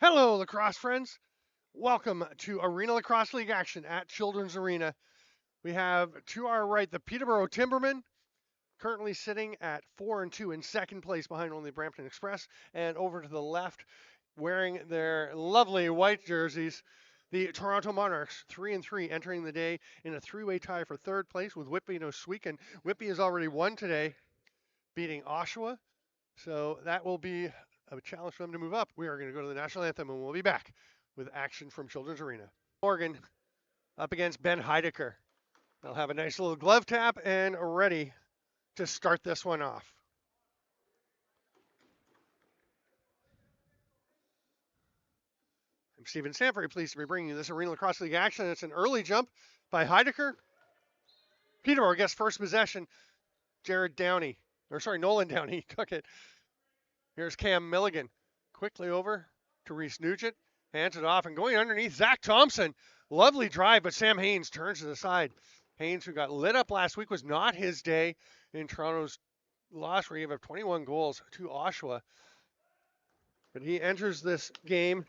Hello, lacrosse friends. Welcome to Arena Lacrosse League action at Children's Arena. We have to our right the Peterborough Timbermen, currently sitting at 4-2 in second place behind only Brampton Express, and over to the left, wearing their lovely white jerseys, the Toronto Monarchs, 3-3, entering the day in a three-way tie for third place with Whitby and Oswego. Whitby has already won today, beating Oshawa, so that will be a challenge for them to move up. We are going to go to the national anthem, and we'll be back with action from Children's Arena. Morgan up against Ben Heidecker. They'll have a nice little glove tap and ready to start this one off. I'm Stephen Stanford, pleased to be bringing you this Arena Lacrosse League action. It's an early jump by Heidecker. Peterborough gets first possession. Nolan Downey took it. Here's Cam Milligan. Quickly over to Reese Nugent. Hands it off and going underneath Zach Thompson. Lovely drive, but Sam Haynes turns to the side. Haynes, who got lit up last week, was not his day in Toronto's loss where he gave up 21 goals to Oshawa. But he enters this game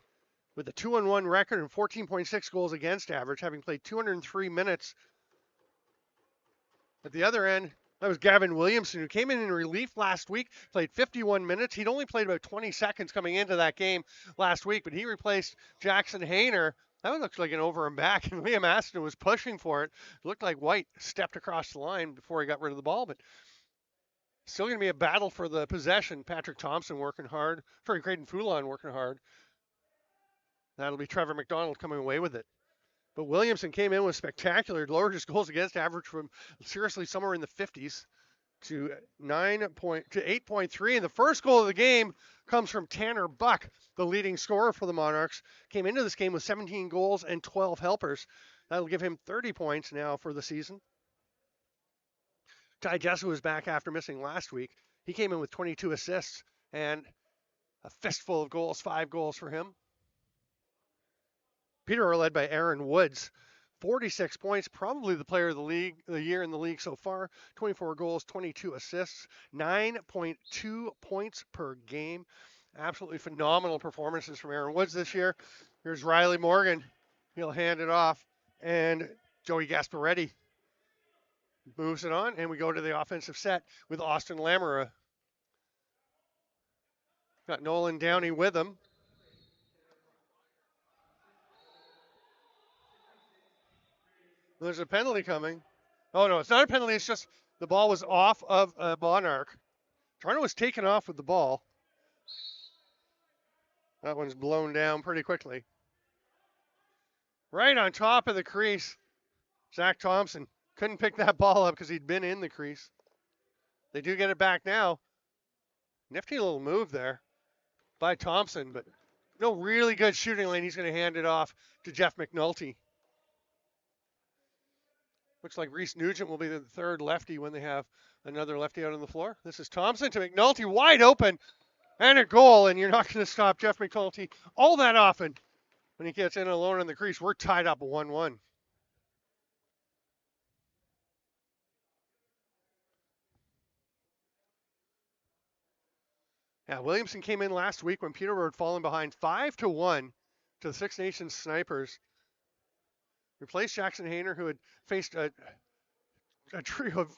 with a 2-1 record and 14.6 goals against average, having played 203 minutes. At the other end, that was Gavin Williamson, who came in relief last week, played 51 minutes. He'd only played about 20 seconds coming into that game last week, but he replaced Jackson Hayner. That one looks like an over and back, and Liam Aston was pushing for it. It looked like White stepped across the line before he got rid of the ball, but still going to be a battle for the possession. Patrick Thompson working hard. Creighton Foulon working hard. That'll be Trevor McDonald coming away with it. But Williamson came in with spectacular, lowered his goals against average from seriously somewhere in the 50s to 8.3. And the first goal of the game comes from Tanner Buck, the leading scorer for the Monarchs. Came into this game with 17 goals and 12 helpers. That'll give him 30 points now for the season. Ty Jesu was back after missing last week. He came in with 22 assists and a fistful of goals, 5 goals for him. Peterborough led by Aaron Woods, 46 points, probably the player of the year in the league so far. 24 goals, 22 assists, 9.2 points per game. Absolutely phenomenal performances from Aaron Woods this year. Here's Riley Morgan. He'll hand it off, and Joey Gasparetti moves it on, and we go to the offensive set with Austin Lamoureux. Got Nolan Downey with him. There's a penalty coming. Oh, no, it's not a penalty. It's just the ball was off of a Monarch. Toronto was taken off with the ball. That one's blown down pretty quickly. Right on top of the crease, Zach Thompson couldn't pick that ball up because he'd been in the crease. They do get it back now. Nifty little move there by Thompson, but no really good shooting lane. He's going to hand it off to Jeff McNulty. Looks like Reese Nugent will be the third lefty when they have another lefty out on the floor. This is Thompson to McNulty, wide open, and a goal, and you're not going to stop Jeff McNulty all that often. When he gets in alone in the crease, we're tied up 1-1. Yeah, Williamson came in last week when Peterborough had fallen behind 5-1 to the Six Nations Snipers. Replaced Jackson Hayner, who had faced a trio of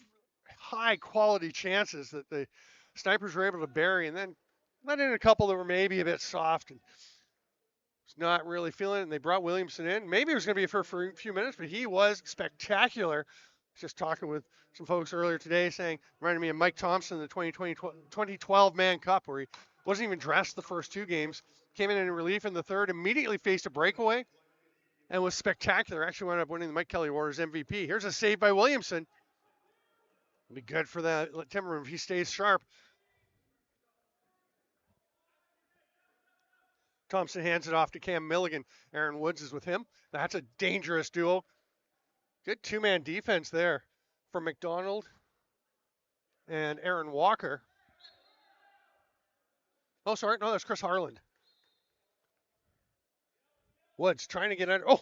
high-quality chances that the Snipers were able to bury, and then let in a couple that were maybe a bit soft and was not really feeling it. And they brought Williamson in. Maybe it was going to be for a few minutes, but he was spectacular. I was just talking with some folks earlier today saying, reminded me of Mike Thompson in the 2012 Man Cup, where he wasn't even dressed the first 2 games, came in relief in the third, immediately faced a breakaway, and was spectacular. Actually wound up winning the Mike Kelly Warriors MVP. Here's a save by Williamson. It'll be good for the Timbermen if he stays sharp. Thompson hands it off to Cam Milligan. Aaron Woods is with him. That's a dangerous duo. Good 2-man defense there from McDonald and Aaron Walker. Oh, sorry. No, that's Chris Harland. Woods trying to get under. Oh,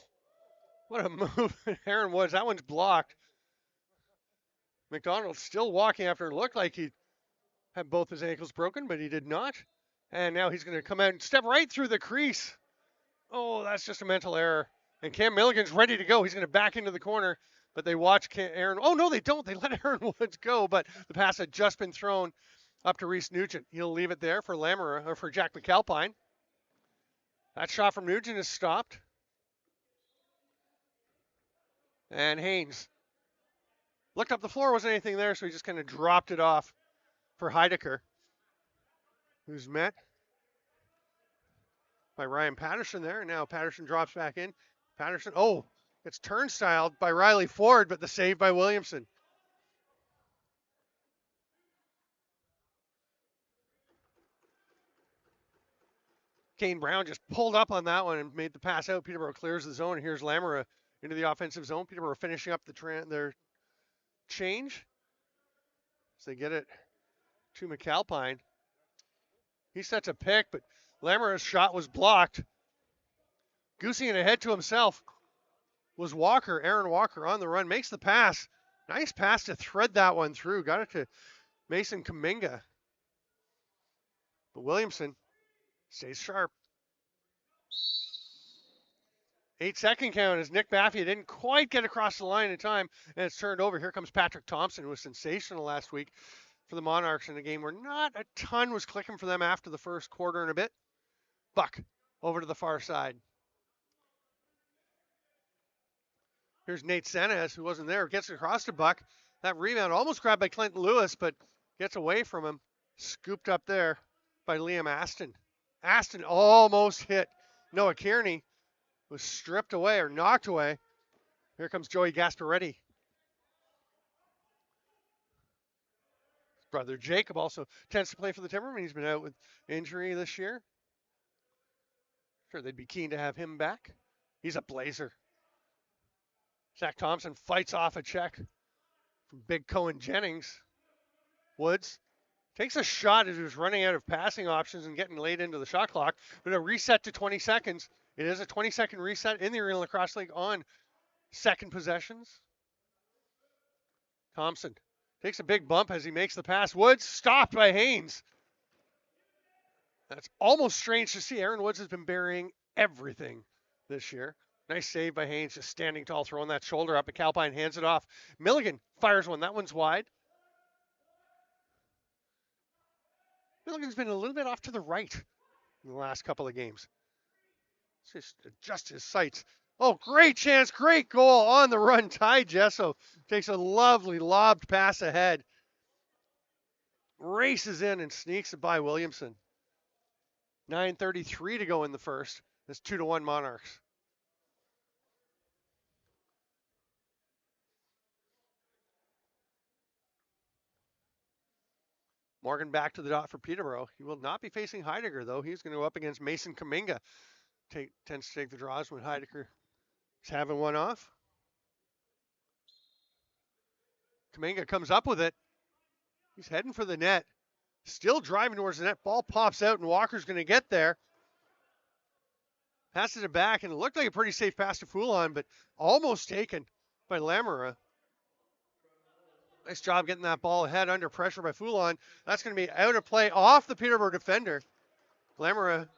what a move. Aaron Woods. That one's blocked. McDonald still walking after it looked like he had both his ankles broken, but he did not. And now he's going to come out and step right through the crease. Oh, that's just a mental error. And Cam Milligan's ready to go. He's going to back into the corner, but they watch Aaron. Oh, no, they don't. They let Aaron Woods go, but the pass had just been thrown up to Reese Nugent. He'll leave it there for Lamoureux, or for Jack McAlpine. That shot from Nugent is stopped. And Haynes looked up the floor, wasn't anything there, so he just kind of dropped it off for Heidecker, who's met by Ryan Patterson there. And now Patterson drops back in. Patterson, it's turnstiled by Riley Ford, but the save by Williamson. Kane Brown just pulled up on that one and made the pass out. Peterborough clears the zone. Here's Lamoureux into the offensive zone. Peterborough finishing up their change. So they get it to McAlpine. He sets a pick, but Lamoureux's shot was blocked. Goosing it ahead to himself was Walker. Aaron Walker on the run. Makes the pass. Nice pass to thread that one through. Got it to Mason Kuminga. But Williamson stays sharp. 8-second count as Nick Baffia didn't quite get across the line in time, and it's turned over. Here comes Patrick Thompson, who was sensational last week for the Monarchs in a game where not a ton was clicking for them after the first quarter and a bit. Buck over to the far side. Here's Nate Senez, who wasn't there, gets across to Buck. That rebound almost grabbed by Clinton Lewis, but gets away from him. Scooped up there by Liam Aston. Aston almost hit Noah Kearney. Was stripped away or knocked away. Here comes Joey Gasparetti. His brother Jacob also tends to play for the Timbermen. He's been out with injury this year. Sure, they'd be keen to have him back. He's a blazer. Zach Thompson fights off a check from Big Cohen Jennings. Woods takes a shot as he was running out of passing options and getting late into the shot clock, but a reset to 20 seconds. It is a 20-second reset in the Arena Lacrosse League on second possessions. Thompson takes a big bump as he makes the pass. Woods stopped by Haynes. That's almost strange to see. Aaron Woods has been burying everything this year. Nice save by Haynes, just standing tall, throwing that shoulder up. McAlpine hands it off. Milligan fires one. That one's wide. Milligan's been a little bit off to the right in the last couple of games. Just adjust his sights. Oh, great chance, great goal on the run. Ty Jesso takes a lovely lobbed pass ahead. Races in and sneaks it by Williamson. 9:33 to go in the first. It's 2-1 Monarchs. Morgan back to the dot for Peterborough. He will not be facing Heidegger, though. He's going to go up against Mason Kuminga. Tends to take the draws when Heidegger is having one off. Kuminga comes up with it. He's heading for the net. Still driving towards the net. Ball pops out, and Walker's going to get there. Passes it back, and it looked like a pretty safe pass to Foulon, but almost taken by Lamoureux. Nice job getting that ball ahead under pressure by Foulon. That's going to be out of play off the Peterborough defender. Lamoureux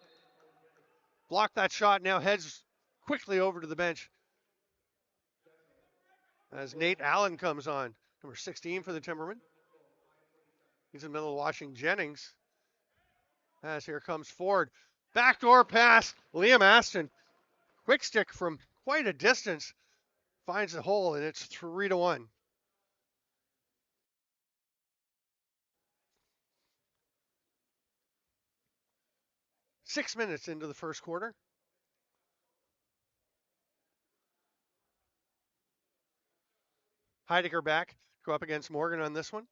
blocked that shot, now heads quickly over to the bench as Nate Allen comes on, number 16 for the Timbermen. He's in the middle watching Jennings. As here comes Ford. Backdoor pass, Liam Aston. Quick stick from quite a distance. Finds the hole, and it's 3-1. Six minutes into the first quarter. Heidegger back. Go up against Morgan on this one.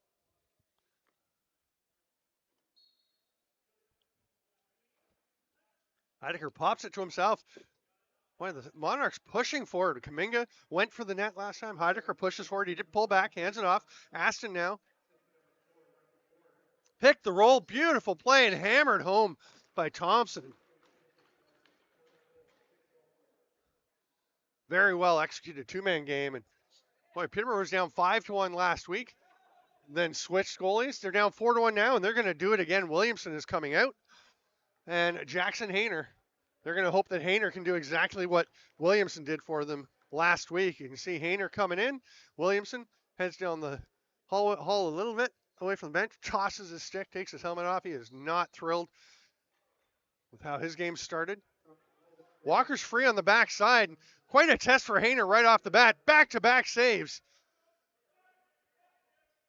Heidegger pops it to himself. Boy, the Monarchs pushing forward. Kuminga went for the net last time. Heidegger pushes forward. He did pull back, hands it off. Aston now. Picked the roll. Beautiful play and hammered home by Thompson. Very well executed two-man game. And boy, Peterborough was down 5-1 last week. Then switched goalies. They're down 4-1 now, and they're going to do it again. Williamson is coming out. And Jackson Hayner They're going to hope that Hayner can do exactly what Williamson did for them last week. You can see Hayner coming in. Williamson heads down the hall a little bit away from the bench, tosses his stick, takes his helmet off. He is not thrilled with how his game started. Walker's free on the backside. Quite a test for Hayner right off the bat. Back-to-back saves.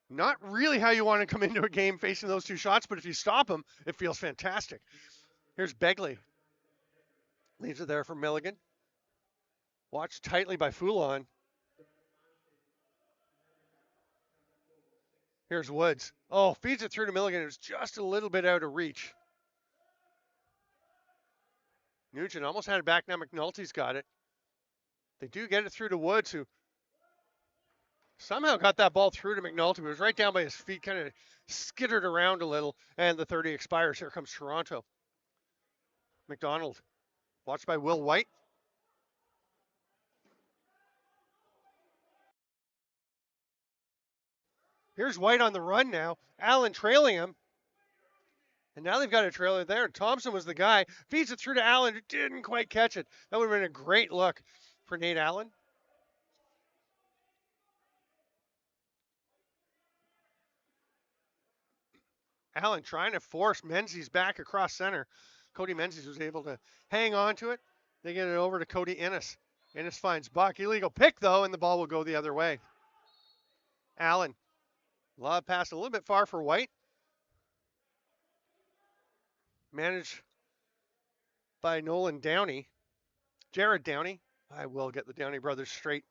Not really how you want to come into a game facing those two shots, but if you stop them, it feels fantastic. Here's Begley. Leaves it there for Milligan. Watched tightly by Foulon. Here's Woods. Oh, feeds it through to Milligan. It was just a little bit out of reach. Nugent almost had it back. Now McNulty's got it. They do get it through to Woods, who somehow got that ball through to McNulty. It was right down by his feet, kind of skittered around a little, and the 30 expires. Here comes Toronto. McDonald, watched by Will White. Here's White on the run now. Allen trailing him. And now they've got a trailer there. Thompson was the guy. Feeds it through to Allen, who didn't quite catch it. That would have been a great look for Nate Allen. Allen trying to force Menzies back across center. Cody Menzies was able to hang on to it. They get it over to Cody Innes. Innes finds Buck. Illegal pick, though, and the ball will go the other way. Allen. Lob pass a little bit far for White. Managed by Nolan Downey. Jared Downey. I will get the Downey brothers straight.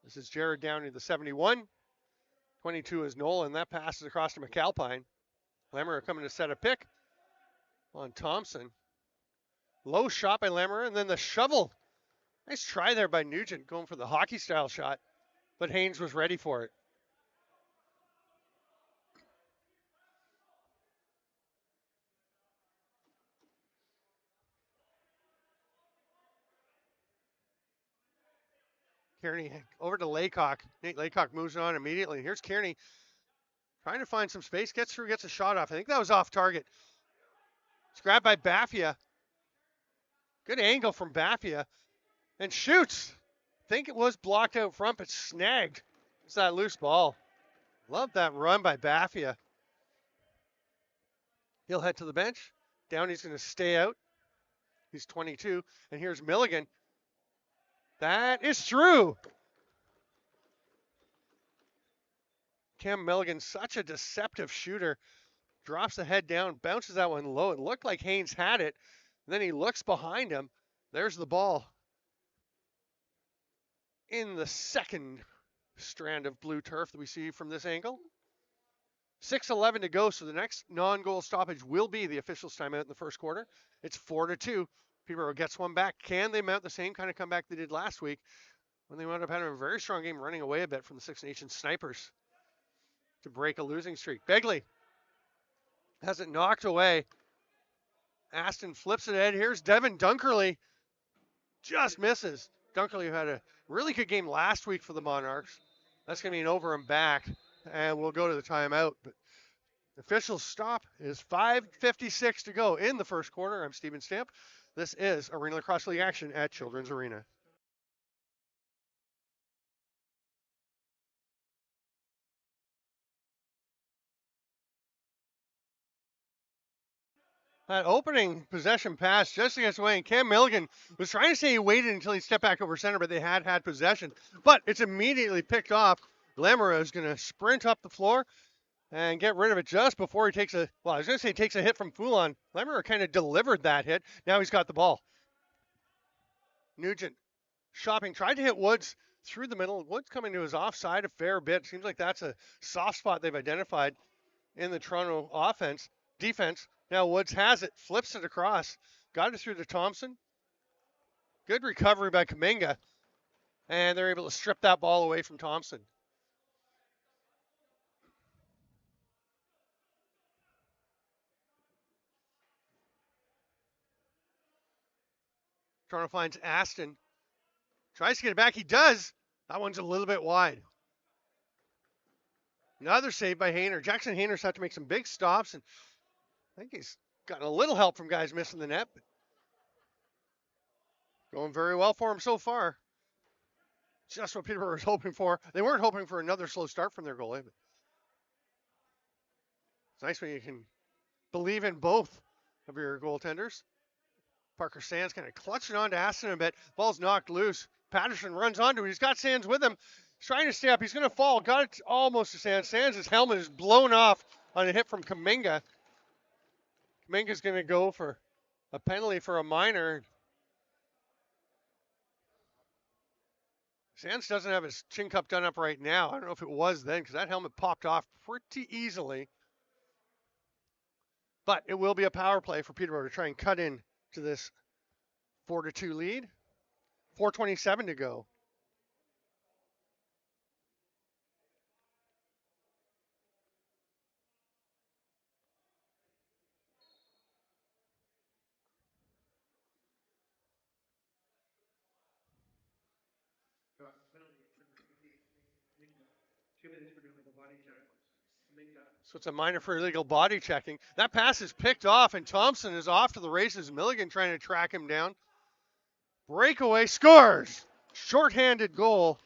This is Jared Downey, the 71. 22 is Nolan. That passes across to McAlpine. Lemmer coming to set a pick on Thompson. Low shot by Lemmer, and then the shovel. Nice try there by Nugent, going for the hockey-style shot, but Haynes was ready for it. Kearney over to Laycock. Nate Laycock moves on immediately. Here's Kearney trying to find some space. Gets through, gets a shot off. I think that was off target. It's grabbed by Baffia. Good angle from Baffia. And shoots. I think it was blocked out front, but snagged. It's that loose ball. Love that run by Baffia. He'll head to the bench. Downey's going to stay out. He's 22. And here's Milligan. That is true. Cam Milligan, such a deceptive shooter. Drops the head down, bounces that one low. It looked like Haynes had it. Then he looks behind him. There's the ball. In the second strand of blue turf that we see from this angle. 6:11 to go, so the next non-goal stoppage will be the officials' timeout in the first quarter. It's 4-2. Peterborough gets one back. Can they mount the same kind of comeback they did last week when they wound up having a very strong game running away a bit from the Six Nations Snipers to break a losing streak? Begley has it knocked away. Aston flips it ahead. Here's Devin Dunkerley. Just misses. Dunkerley had a really good game last week for the Monarchs. That's going to be an over and back, and we'll go to the timeout. But the official stop is 5:56 to go in the first quarter. I'm Steven Stamp. This is Arena Lacrosse League action at Children's Arena. That opening possession pass just against Wayne. Cam Milligan was trying to say he waited until he stepped back over center, but they had possession. But it's immediately picked off. Lemera is going to sprint up the floor and get rid of it just before he takes takes a hit from Foulon. Lemera kind of delivered that hit. Now he's got the ball. Nugent shopping, tried to hit Woods through the middle. Woods coming to his offside a fair bit. Seems like that's a soft spot they've identified in the Toronto defense. Now Woods has it, flips it across, got it through to Thompson. Good recovery by Kaminga, and they're able to strip that ball away from Thompson. Toronto finds Aston. Tries to get it back. He does. That one's a little bit wide. Another save by Hayner. Jackson Hayner's had to make some big stops, and I think he's Gotten a little help from guys missing the net, but going very well for him so far. Just what Peterborough was hoping for. They weren't hoping for another slow start from their goalie. But it's nice when you can believe in both of your goaltenders. Parker Sands kind of clutching on to Aston a bit. Ball's knocked loose. Patterson runs onto it. He's got Sands with him. He's trying to stay up. He's going to fall. Got it almost to Sands. Sands' helmet is blown off on a hit from Kaminga. Kaminga's going to go for a penalty for a minor. Sands doesn't have his chin cup done up right now. I don't know if it was then because that helmet popped off pretty easily. But it will be a power play for Peterborough to try and cut in to this 4-2 lead. 4:27 to go. So it's a minor for illegal body checking. That pass is picked off, and Thompson is off to the races. Milligan trying to track him down. Breakaway, scores! Shorthanded goal.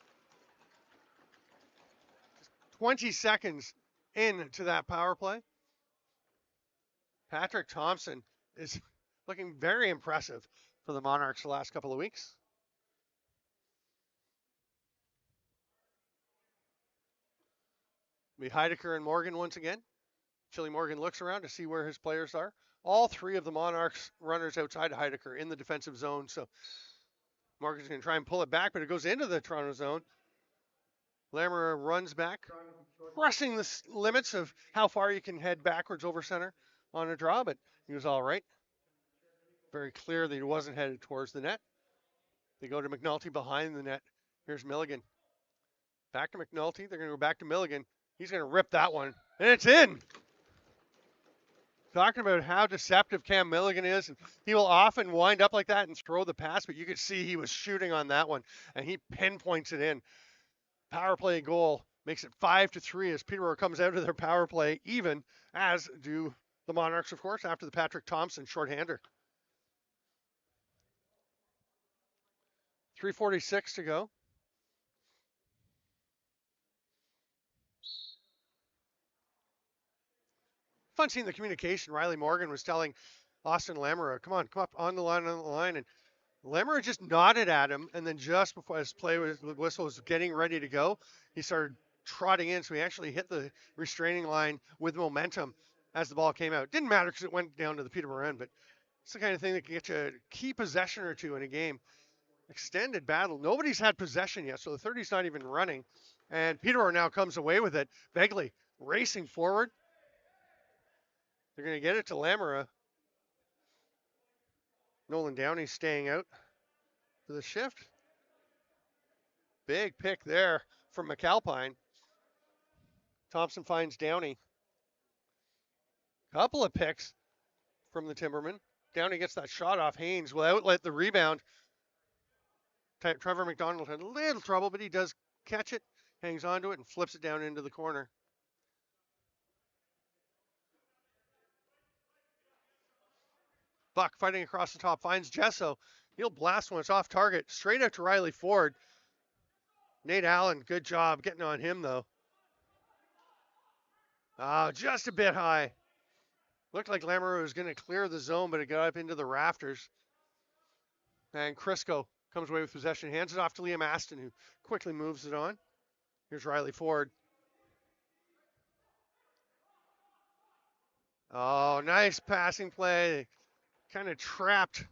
20 seconds into that power play. Patrick Thompson is looking very impressive for the Monarchs the last couple of weeks. Be Heidecker and Morgan once again. Chili Morgan looks around to see where his players are. All three of the Monarchs runners outside of Heidecker in the defensive zone. So Morgan's going to try and pull it back, but it goes into the Toronto zone. Lamoureux runs back, pressing the limits of how far you can head backwards over center on a draw, but he was all right. Very clear that he wasn't headed towards the net. They go to McNulty behind the net. Here's Milligan. Back to McNulty. They're going to go back to Milligan. He's going to rip that one, and it's in. Talking about how deceptive Cam Milligan is, and he will often wind up like that and throw the pass, but you could see he was shooting on that one, and he pinpoints it in. Power play goal makes it 5-3 as Peterborough comes out of their power play, even as do the Monarchs, of course, after the Patrick Thompson shorthander. 3:46 to go. Fun seeing the communication. Riley Morgan was telling Austin Lamoureux, come up on the line, and Lamoureux just nodded at him, and then just before his whistle was getting ready to go, he started trotting in, so he actually hit the restraining line with momentum as the ball came out. Didn't matter because it went down to the Peterborough end, but it's the kind of thing that can get you a key possession or two in a game. Extended battle. Nobody's had possession yet, so the 30's not even running, and Peterborough now comes away with it. Begley racing forward. They're going to get it to Lamoureux. Nolan Downey staying out for the shift. Big pick there from McAlpine. Thompson finds Downey. Couple of picks from the Timbermen. Downey gets that shot off Haynes. Will outlet the rebound. Trevor McDonald had a little trouble, but he does catch it, hangs onto it, and flips it down into the corner. Buck fighting across the top, finds Jesso. He'll blast one. It's off target. Straight out to Riley Ford. Nate Allen, good job getting on him, though. Just a bit high. Looked like Lamoureux was going to clear the zone, but it got up into the rafters. And Crisco comes away with possession, hands it off to Liam Aston, who quickly moves it on. Here's Riley Ford. Oh, nice passing play. Kind of trapped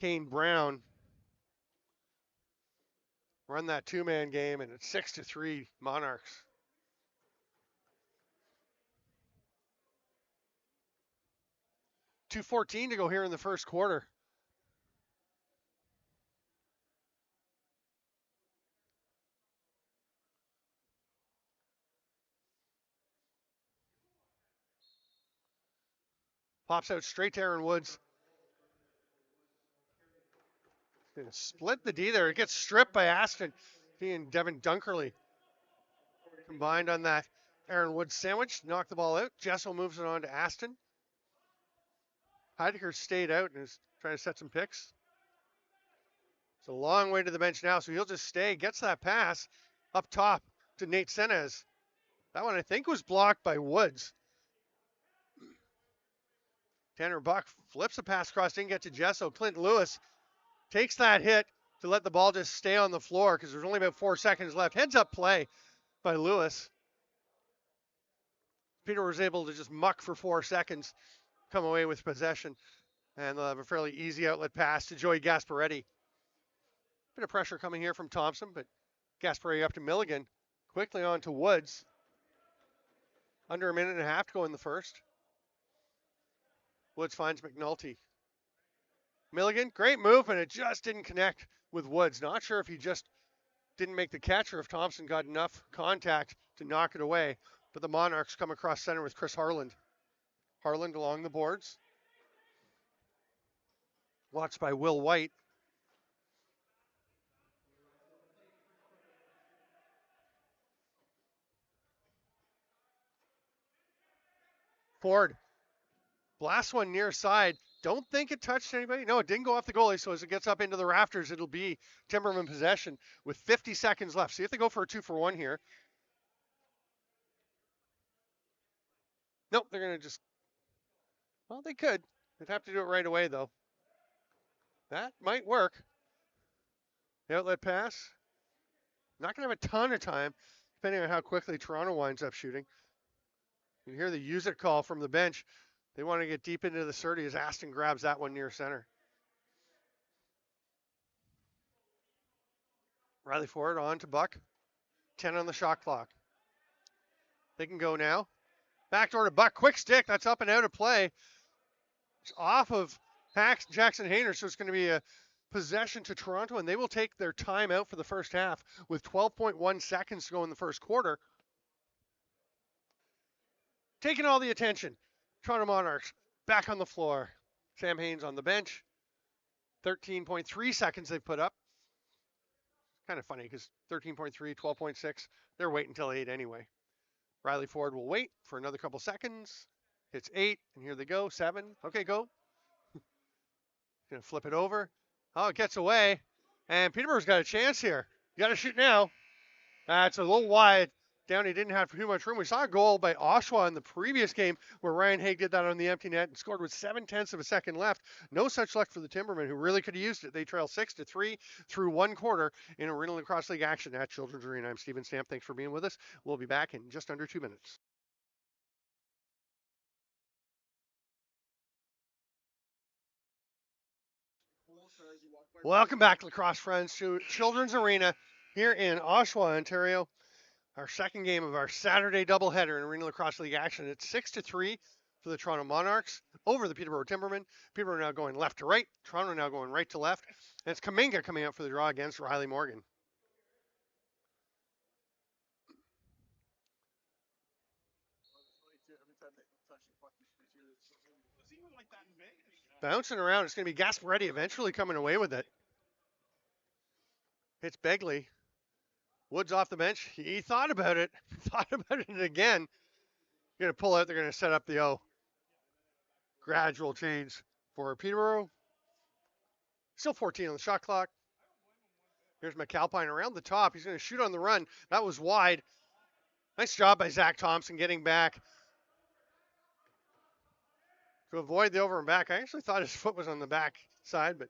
Kane Brown. Run that two-man game, and it's 6-3 Monarchs. .2:14 to go here in the first quarter. Pops out straight to Aaron Woods. Gonna split the D there. It gets stripped by Aston. He and Devin Dunkerley combined on that Aaron Wood's sandwich, knocked the ball out. Jesso moves it on to Aston. Heidegger stayed out and is trying to set some picks. It's a long way to the bench now, so he'll just stay. Gets that pass up top to Nate Senez. That one I think was blocked by Woods. Tanner Buck flips a pass across, didn't get to Jesso. Clint Lewis takes that hit to let the ball just stay on the floor because there's only about 4 seconds left. Heads up play by Lewis. Peter was able to just muck for 4 seconds, come away with possession, and they'll have a fairly easy outlet pass to Joey Gasparetti. Bit of pressure coming here from Thompson, but Gasparetti up to Milligan. Quickly on to Woods. Under a minute and a half to go in the first. Woods finds McNulty. Milligan, great move, and it just didn't connect with Woods. Not sure if he just didn't make the catch or if Thompson got enough contact to knock it away. But the Monarchs come across center with Chris Harland. Harland along the boards. Watched by Will White. Ford blasts one near side. Don't think it touched anybody. No, it didn't go off the goalie, so as it gets up into the rafters, it'll be Timberman possession with 50 seconds left. See if they go for a 2-for-1 here. Nope, they're going to just, well, they could. They'd have to do it right away, though. That might work. The outlet pass. Not going to have a ton of time, depending on how quickly Toronto winds up shooting. You hear the use it call from the bench. They want to get deep into the 30 as Aston grabs that one near center. Riley Ford on to Buck. 10 on the shot clock. They can go now. Backdoor to Buck. Quick stick. That's up and out of play. It's off of Jackson Hayner, so it's going to be a possession to Toronto, and they will take their time out for the first half with 12.1 seconds to go in the first quarter. Taking all the attention. Toronto Monarchs back on the floor. Sam Haynes on the bench. 13.3 seconds they've put up. Kind of funny because 13.3, 12.6, they're waiting until 8 anyway. Riley Ford will wait for another couple seconds. Hits 8, and here they go. 7. Okay, go. Gonna flip it over. Oh, it gets away. And Peterborough's got a chance here. You got to shoot now. It's a little wide. Downey didn't have too much room. We saw a goal by Oshawa in the previous game where Ryan Haig did that on the empty net and scored with 0.7 of a second left. No such luck for the Timbermen, who really could have used it. They trail 6-3 through one quarter in Arena Lacrosse League action at Children's Arena. I'm Steven Stamp. Thanks for being with us. We'll be back in just under 2 minutes. Welcome back, lacrosse friends, to Children's Arena here in Oshawa, Ontario. Our second game of our Saturday doubleheader in Arena Lacrosse League action. It's 6-3 for the Toronto Monarchs over the Peterborough Timbermen. Peterborough now going left to right. Toronto now going right to left. And it's Kaminga coming out for the draw against Riley Morgan. Bouncing around. It's going to be Gasparetti eventually coming away with it. Hits Begley. Woods off the bench. He thought about it. Thought about it again. Going to pull out. They're going to set up the gradual change for Peterborough. Still 14 on the shot clock. Here's McAlpine around the top. He's going to shoot on the run. That was wide. Nice job by Zach Thompson getting back to avoid the over and back. I actually thought his foot was on the back side, but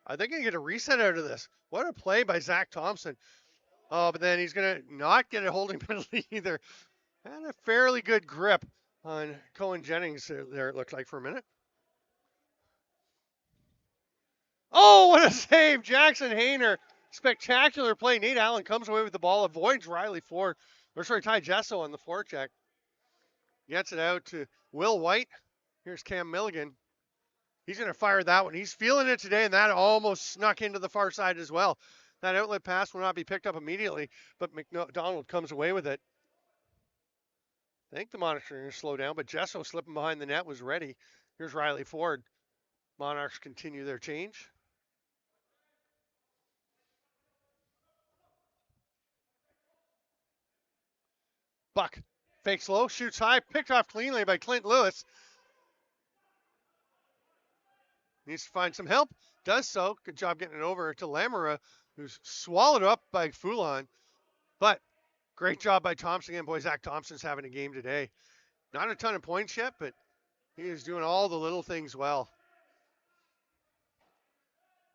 I think I get a reset out of this. What a play by Zach Thompson. Oh, but then he's going to not get a holding penalty either. Had a fairly good grip on Cohen Jennings there, it looked like, for a minute. Oh, what a save. Jackson Hayner. Spectacular play. Nate Allen comes away with the ball, avoids Riley Ford. Or sorry, Ty Jesso on the forecheck. Gets it out to Will White. Here's Cam Milligan. He's going to fire that one. He's feeling it today, and that almost snuck into the far side as well. That outlet pass will not be picked up immediately, but McDonald comes away with it. I think the Monarchs are going to slow down, but Jesso slipping behind the net was ready. Here's Riley Ford. Monarchs continue their change. Buck Fakes low, shoots high, picked off cleanly by Clint Lewis. Needs to find some help. Does so. Good job getting it over to Lamora, who's swallowed up by Foulon. But great job by Thompson again. Boy, Zach Thompson's having a game today. Not a ton of points yet, but he is doing all the little things well.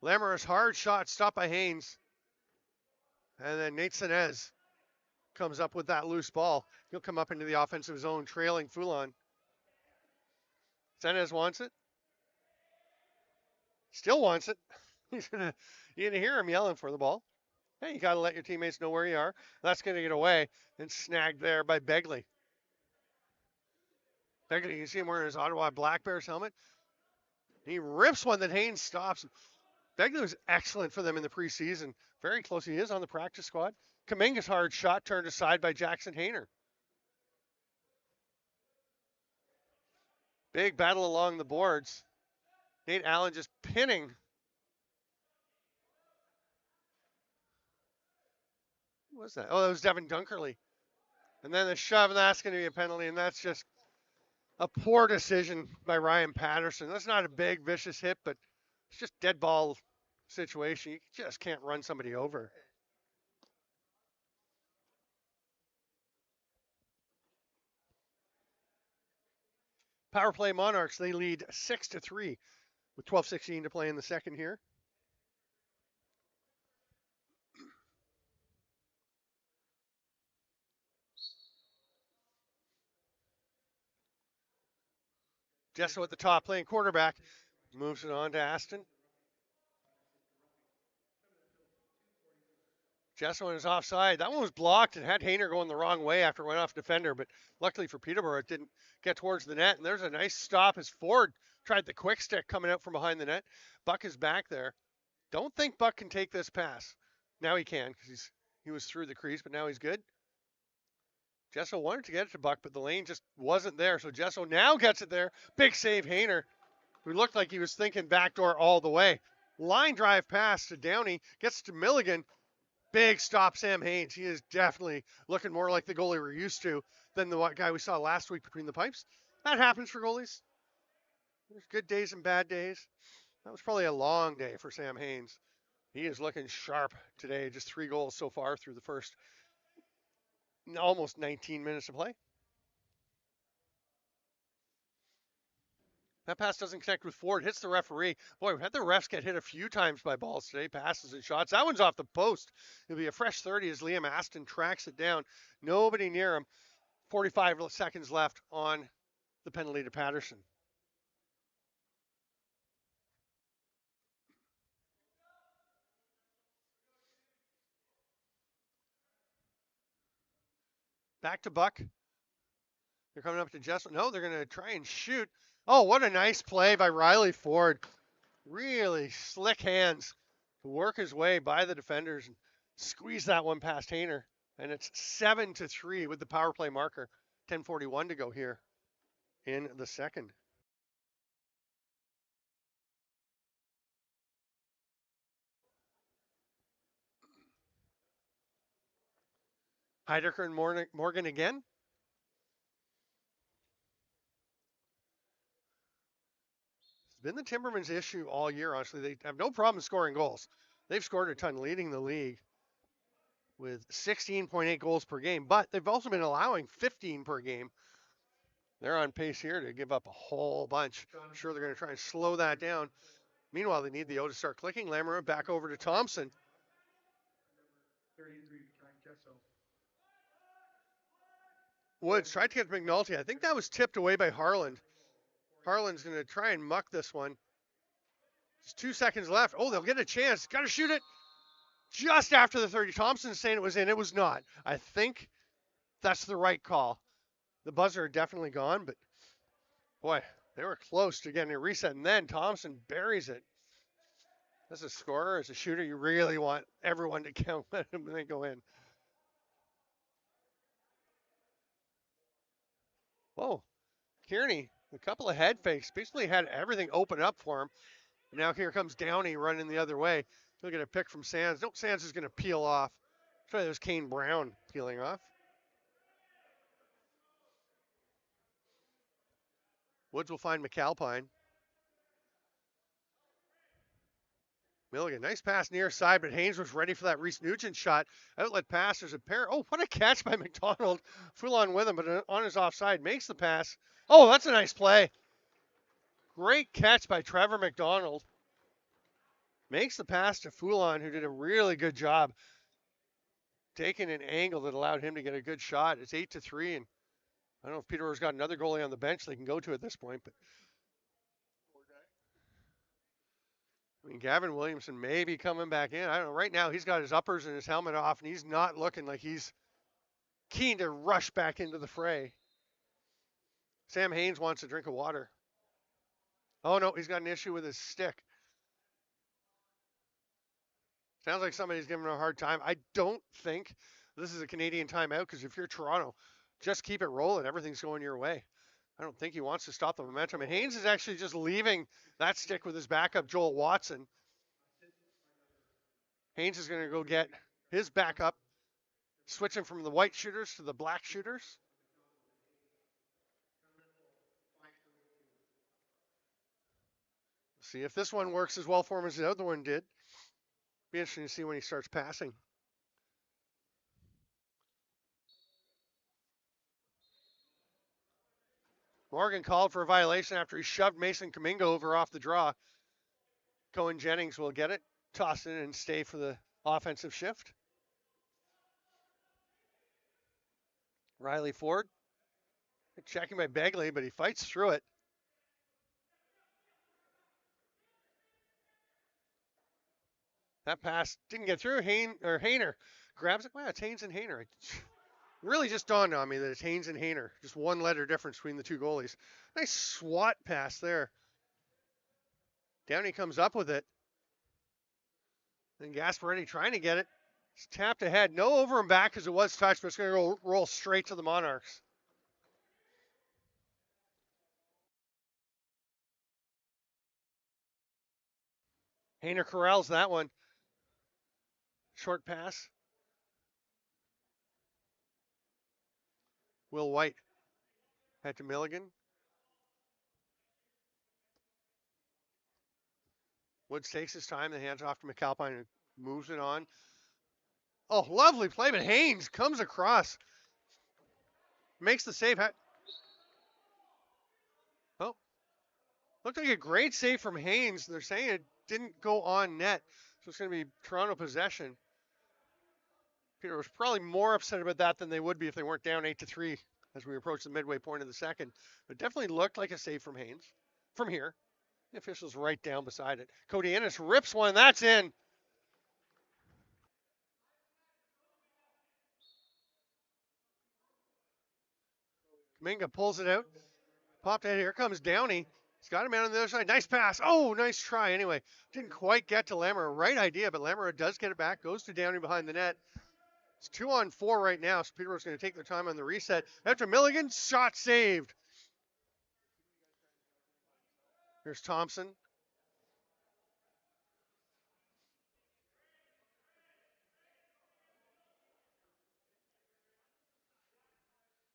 Lamora's hard shot stopped by Haynes. And then Nate Senez comes up with that loose ball. He'll come up into the offensive zone, trailing Foulon. Senez wants it. Still wants it. You're gonna hear him yelling for the ball. Hey, you got to let your teammates know where you are. That's going to get away and snagged there by Begley. Begley, you can see him wearing his Ottawa Black Bears helmet. He rips one that Haynes stops. Begley was excellent for them in the preseason. Very close. He is on the practice squad. Kaminga's hard shot turned aside by Jackson Hayner. Big battle along the boards. Nate Allen just pinning. Who was that? Oh, that was Devin Dunkerley. And then the shove, and that's going to be a penalty, and that's just a poor decision by Ryan Patterson. That's not a big, vicious hit, but it's just dead ball situation. You just can't run somebody over. Power play Monarchs, they lead 6-3 with 12:16 to play in the second here. Jesso at the top playing quarterback. Moves it on to Aston. Jesso is offside. That one was blocked and had Hayner going the wrong way after it went off defender, but luckily for Peterborough, it didn't get towards the net. And there's a nice stop as Ford tried the quick stick coming out from behind the net. Buck is back there. Don't think Buck can take this pass. Now he can because he was through the crease, but now he's good. Jesso wanted to get it to Buck, but the lane just wasn't there. So Jesso now gets it there. Big save, Hayner, who looked like he was thinking backdoor all the way. Line drive pass to Downey, gets to Milligan. Big stop, Sam Haynes. He is definitely looking more like the goalie we're used to than the guy we saw last week between the pipes. That happens for goalies. There's good days and bad days. That was probably a long day for Sam Haynes. He is looking sharp today. Just 3 goals so far through the first almost 19 minutes of play. That pass doesn't connect with Ford. Hits the referee. Boy, we've had the refs get hit a few times by balls today. Passes and shots. That one's off the post. It'll be a fresh 30 as Liam Aston tracks it down. Nobody near him. 45 seconds left on the penalty to Patterson. Back to Buck. They're coming up to Jesso. No, they're going to try and shoot. Oh, what a nice play by Riley Ford. Really slick hands to work his way by the defenders and squeeze that one past Hayner. And it's 7-3 with the power play marker. 10:41 to go here in the second. Heidecker and Morgan again. It's been the Timbermen's issue all year, honestly. They have no problem scoring goals. They've scored a ton, leading the league with 16.8 goals per game, but they've also been allowing 15 per game. They're on pace here to give up a whole bunch. I'm sure they're going to try and slow that down. Meanwhile, they need the O to start clicking. Lamora back over to Thompson. Woods tried to get McNulty. I think that was tipped away by Harland. Harland's going to try and muck this one. Just 2 seconds left. Oh, they'll get a chance. Got to shoot it just after the 30. Thompson's saying it was in. It was not. I think that's the right call. The buzzer definitely gone, but boy, they were close to getting a reset. And then Thompson buries it. As a scorer, as a shooter, you really want everyone to count when they go in. Whoa, Kearney, a couple of head fakes, basically had everything open up for him. And now here comes Downey running the other way. He'll get a pick from Sands. No, Sands is going to peel off. Sorry, there's Kane Brown peeling off. Woods will find McAlpine. Milligan, nice pass near side, but Haynes was ready for that Reese Nugent shot. Outlet pass, there's a pair. Oh, what a catch by McDonald. Foulon with him, but on his offside, makes the pass. Oh, that's a nice play. Great catch by Trevor McDonald. Makes the pass to Foulon, who did a really good job taking an angle that allowed him to get a good shot. It's 8-3, and I don't know if Peterborough's got another goalie on the bench they can go to at this point, but I mean, Gavin Williamson may be coming back in. I don't know. Right now, he's got his uppers and his helmet off, and he's not looking like he's keen to rush back into the fray. Sam Haynes wants a drink of water. Oh, no, he's got an issue with his stick. Sounds like somebody's giving him a hard time. I don't think this is a Canadian timeout, because if you're Toronto, just keep it rolling. Everything's going your way. I don't think he wants to stop the momentum. And Haynes is actually just leaving that stick with his backup, Joel Watson. Haynes is going to go get his backup, switching from the white shooters to the black shooters. See if this one works as well for him as the other one did. Be interesting to see when he starts passing. Morgan called for a violation after he shoved Mason Kaminga over off the draw. Cohen Jennings will get it, toss it in, and stay for the offensive shift. Riley Ford, checking by Begley, but he fights through it. That pass didn't get through. Hayner grabs it. Wow, it's Haynes and Hayner. It really just dawned on me that it's Haynes and Hayner. Just one letter difference between the two goalies. Nice swat pass there. Downey comes up with it. And Gasparetti trying to get it. It's tapped ahead. No over and back because it was touched, but it's going to roll straight to the Monarchs. Hayner corrals that one. Short pass. Will White. Head to Milligan. Woods takes his time. The hands off to McAlpine and moves it on. Oh, lovely play, but Haynes comes across. Makes the save. Oh, looked like a great save from Haynes. They're saying it didn't go on net. So it's going to be Toronto possession. Peter was probably more upset about that than they would be if they weren't down 8-3 as we approach the midway point of the second. But definitely looked like a save from Haynes. From here. The official's right down beside it. Cody Ennis rips one. That's in. Kaminga pulls it out. Popped out. Here comes Downey. He's got a man on the other side. Nice pass. Oh, nice try. Anyway, didn't quite get to Lamoureux. Right idea, but Lamoureux does get it back. Goes to Downey behind the net. It's 2-on-4 right now, so Peterborough's going to take their time on the reset. After Milligan, shot saved. Here's Thompson.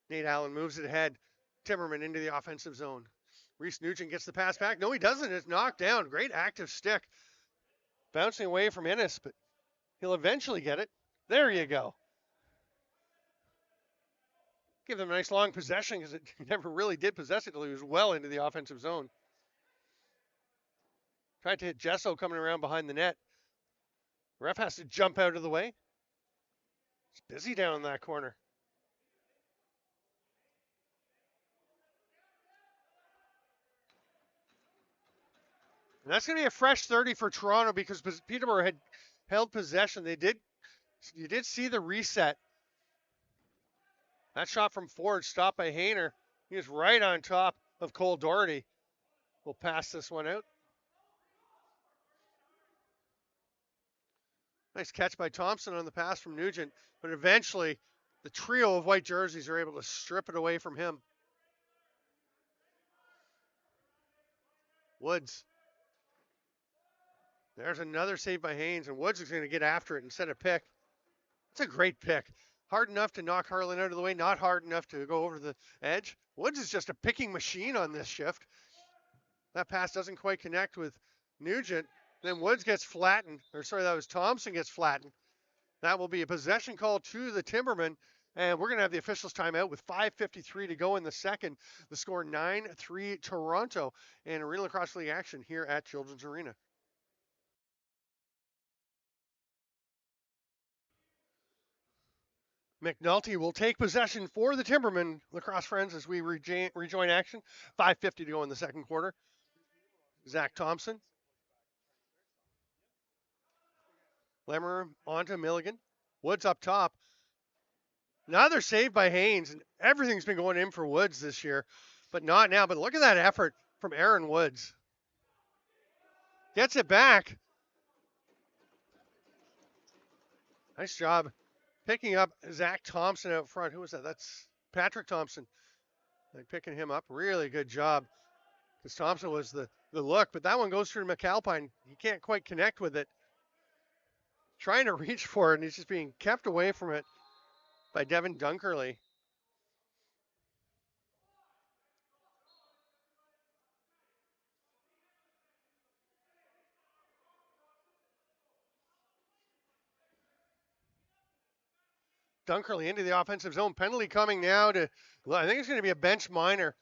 Nate Allen moves it ahead. Timbermen into the offensive zone. Reese Nugent gets the pass back. No, he doesn't. It's knocked down. Great active stick. Bouncing away from Ennis, but he'll eventually get it. There you go. Give them a nice long possession because it never really did possess it until he was well into the offensive zone. Tried to hit Jesso coming around behind the net. Ref has to jump out of the way. It's busy down in that corner. And that's going to be a fresh 30 for Toronto because Peterborough had held possession. You did see the reset. That shot from Ford stopped by Hayner. He was right on top of Cole Doherty. We'll pass this one out. Nice catch by Thompson on the pass from Nugent, but eventually the trio of white jerseys are able to strip it away from him. Woods. There's another save by Haynes, and Woods is going to get after it and set a pick. It's a great pick. Hard enough to knock Harlan out of the way, not hard enough to go over the edge. Woods is just a picking machine on this shift. That pass doesn't quite connect with Nugent. Then Woods gets flattened. Or sorry, that was Thompson gets flattened. That will be a possession call to the Timbermen. And we're going to have the officials timeout with 5:53 to go in the second. The score 9-3 Toronto in Arena Lacrosse League action here at Children's Arena. McNulty will take possession for the Timbermen lacrosse friends as we rejoin action. 5:50 to go in the second quarter. Zach Thompson. Lemmer onto Milligan. Woods up top. Another save by Haynes, and everything's been going in for Woods this year, but not now. But look at that effort from Aaron Woods. Gets it back. Nice job picking up Zach Thompson out front. Who was that? That's Patrick Thompson. Like picking him up. Really good job. Because Thompson was the look, but that one goes through to McAlpine. He can't quite connect with it. Trying to reach for it, and he's just being kept away from it by Devin Dunkerley. Dunkerley into the offensive zone. Penalty coming now to, I think it's going to be a bench minor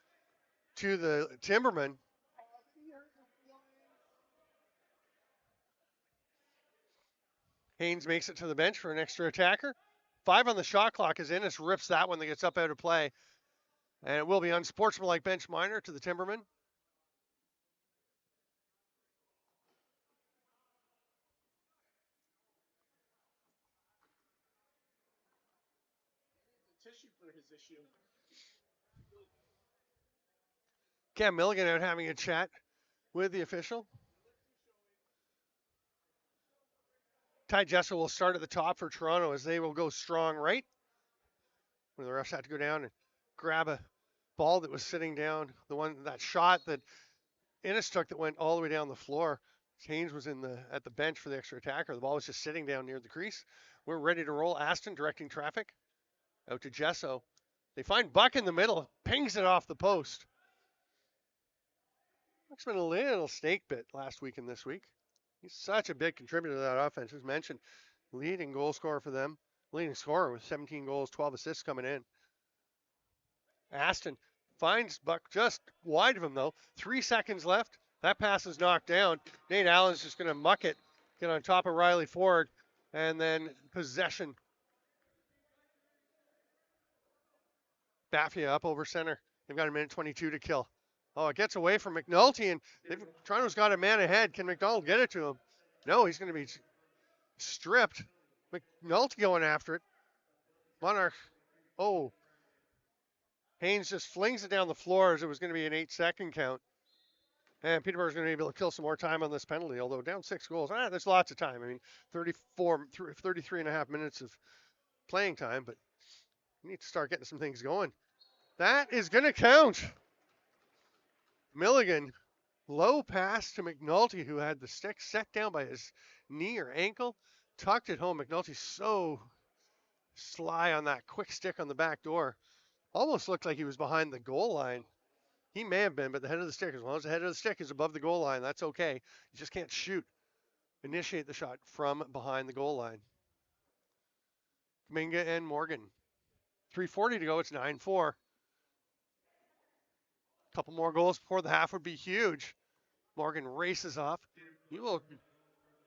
to the Timbermen. Haynes makes it to the bench for an extra attacker. 5 on the shot clock as Innes rips that one that gets up out of play. And it will be unsportsmanlike bench minor to the Timbermen. Cam Milligan out having a chat with the official. Ty Jessel will start at the top for Toronto as they will go strong right. Where the refs had to go down and grab a ball that was sitting down. That shot that Innes took that went all the way down the floor. Haynes was at the bench for the extra attacker. The ball was just sitting down near the crease. We're ready to roll. Aston directing traffic. Out to Jesso. They find Buck in the middle. Pings it off the post. Buck's been a little snake bit last week and this week. He's such a big contributor to that offense. As mentioned, leading goal scorer for them. Leading scorer with 17 goals, 12 assists coming in. Aston finds Buck just wide of him, though. 3 seconds left. That pass is knocked down. Nate Allen's just going to muck it, get on top of Riley Ford, and then possession. Baffia up over center. They've got a minute 22 to kill. Oh, it gets away from McNulty, and Toronto's got a man ahead. Can McDonald get it to him? No, he's going to be stripped. McNulty going after it. Monarch. Oh. Haynes just flings it down the floor as it was going to be an 8-second count. And Peterborough's going to be able to kill some more time on this penalty, although down 6 goals. There's lots of time. I mean, 33 and a half minutes of playing time, but you need to start getting some things going. That is going to count. Milligan, low pass to McNulty, who had the stick set down by his knee or ankle, tucked it home. McNulty's so sly on that quick stick on the back door. Almost looked like he was behind the goal line. He may have been, but the head of the stick, as long as the head of the stick is above the goal line, that's okay. You just can't initiate the shot from behind the goal line. Kaminga and Morgan. 3:40 to go, it's 9-4. Couple more goals before the half would be huge. Morgan races off. You will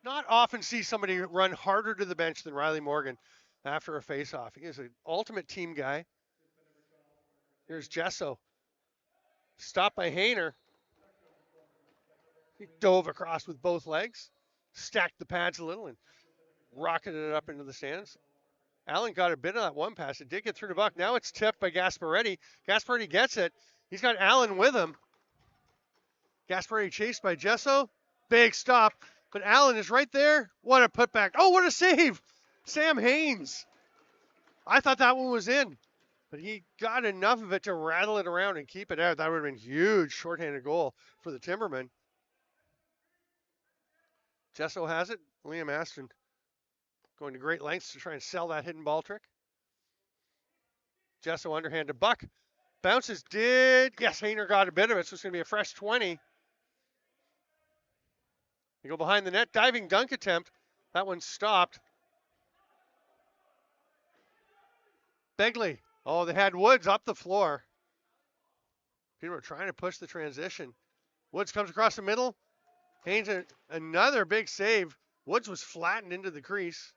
not often see somebody run harder to the bench than Riley Morgan after a face-off. He is an ultimate team guy. Here's Jesso. Stopped by Hayner. He dove across with both legs, stacked the pads a little, and rocketed it up into the stands. Allen got a bit of that one pass. It did get through to Buck. Now it's tipped by Gasparetti. Gasparetti gets it. He's got Allen with him. Gasparetti chased by Jesso. Big stop. But Allen is right there. What a putback. Oh, what a save. Sam Haynes. I thought that one was in. But he got enough of it to rattle it around and keep it out. That would have been huge shorthanded goal for the Timbermen. Jesso has it. Liam Aston going to great lengths to try and sell that hidden ball trick. Jesso underhand to Buck. Bounces did. Yes, Hayner got a bit of it, so it's going to be a fresh 20. They go behind the net. Diving dunk attempt. That one stopped. Begley. Oh, they had Woods up the floor. Peterborough trying to push the transition. Woods comes across the middle. Haynes, another big save. Woods was flattened into the crease.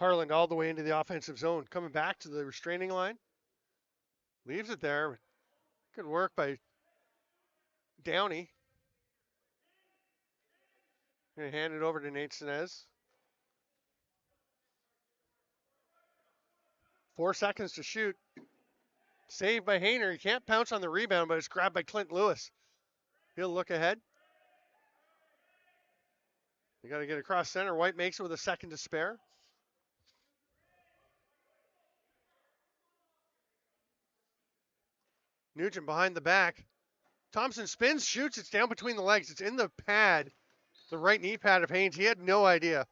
Harland all the way into the offensive zone. Coming back to the restraining line. Leaves it there. Good work by Downey. Going to hand it over to Nate Sinez. 4 seconds to shoot. Saved by Hayner. He can't pounce on the rebound, but it's grabbed by Clint Lewis. He'll look ahead. They got to get across center. White makes it with a second to spare. Nugent behind the back. Thompson spins, shoots. It's down between the legs. It's in the pad, the right knee pad of Haynes. He had no idea.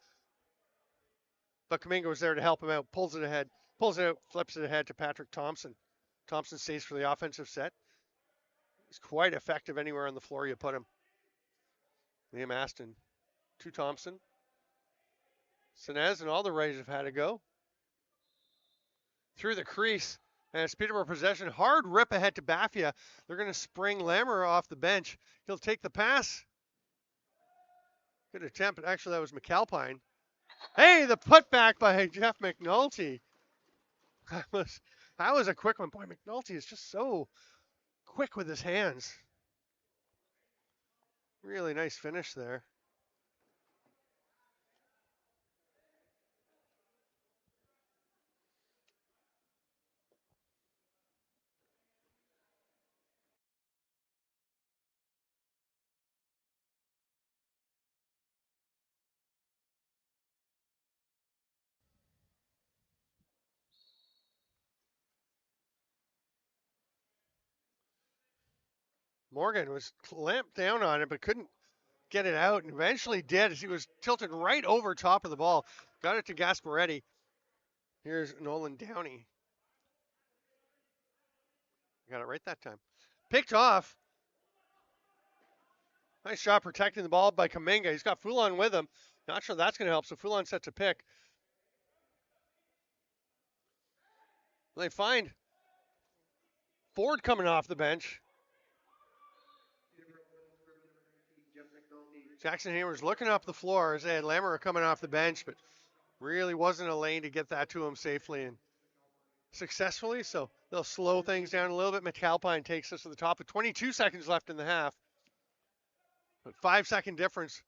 But Kuminga was there to help him out. Pulls it ahead. Pulls it out, flips it ahead to Patrick Thompson. Thompson stays for the offensive set. He's quite effective anywhere on the floor you put him. Liam Aston to Thompson. Sinez and all the Rays have had to go. Through the crease. And it's Peterborough possession. Hard rip ahead to Baffia. They're going to spring Lamoureux off the bench. He'll take the pass. Good attempt, but actually that was McAlpine. Hey, the putback by Jeff McNulty. That was a quick one. Boy, McNulty is just so quick with his hands. Really nice finish there. Morgan was clamped down on it, but couldn't get it out, and eventually did as he was tilted right over top of the ball. Got it to Gasparetti. Here's Nolan Downey. Got it right that time. Picked off. Nice shot protecting the ball by Kuminga. He's got Foulon with him. Not sure that's going to help, so Foulon sets a pick. They find Ford coming off the bench. Jackson Hamer's looking up the floor as they had Lamoureux coming off the bench, but really wasn't a lane to get that to him safely and successfully, so they'll slow things down a little bit. McAlpine takes us to the top with 22 seconds left in the half. But 5-second difference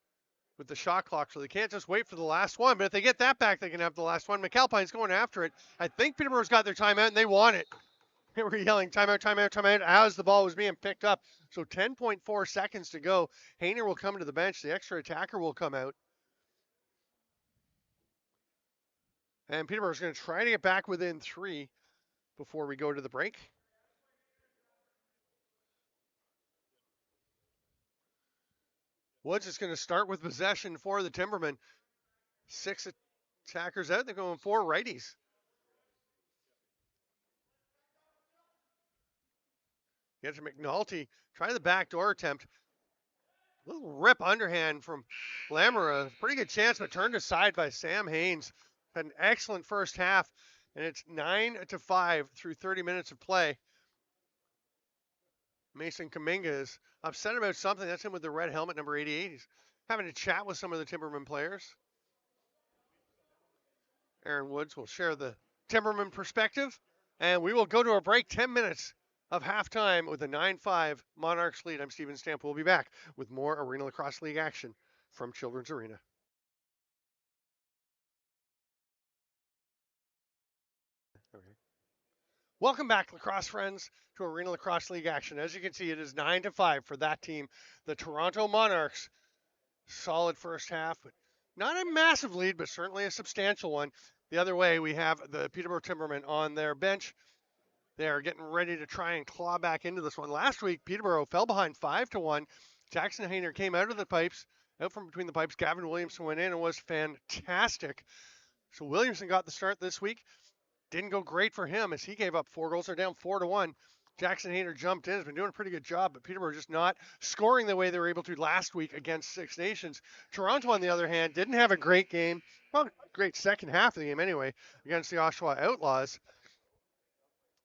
with the shot clock, so they can't just wait for the last one. But if they get that back, they can have the last one. McAlpine's going after it. I think Peterborough's got their timeout, and they want it. They were yelling timeout, timeout, timeout as the ball was being picked up. So 10.4 seconds to go. Hayner will come to the bench. The extra attacker will come out. And Peterborough's going to try to get back within 3 before we go to the break. Woods is going to start with possession for the Timbermen. 6 attackers out. They're going 4 righties. Get to McNulty. Try the backdoor attempt. Little rip underhand from Lamoureux. Pretty good chance, but turned aside by Sam Haynes. Had an excellent first half, and it's 9-5 through 30 minutes of play. Mason Kuminga is upset about something. That's him with the red helmet, number 88. He's having a chat with some of the Timberman players. Aaron Woods will share the Timberman perspective, and we will go to a break. 10 minutes of halftime with a 9-5 Monarchs lead. I'm Steven Stamp. We'll be back with more Arena Lacrosse League action from Children's Arena. Welcome back, lacrosse friends, to Arena Lacrosse League action. As you can see, it is 9-5 for that team, the Toronto Monarchs. Solid first half, but not a massive lead, but certainly a substantial one. The other way, we have the Peterborough Timbermen on their bench. They are getting ready to try and claw back into this one. Last week, Peterborough fell behind 5-1 Jackson Hayner came out from between the pipes. Gavin Williamson went in and was fantastic. So Williamson got the start this week. Didn't go great for him as he gave up 4 goals. They're down 4-1. Jackson Hayner jumped in, has been doing a pretty good job, but Peterborough just not scoring the way they were able to last week against Six Nations. Toronto, on the other hand, didn't have a great game. Well, great second half of the game anyway, against the Oshawa Outlaws.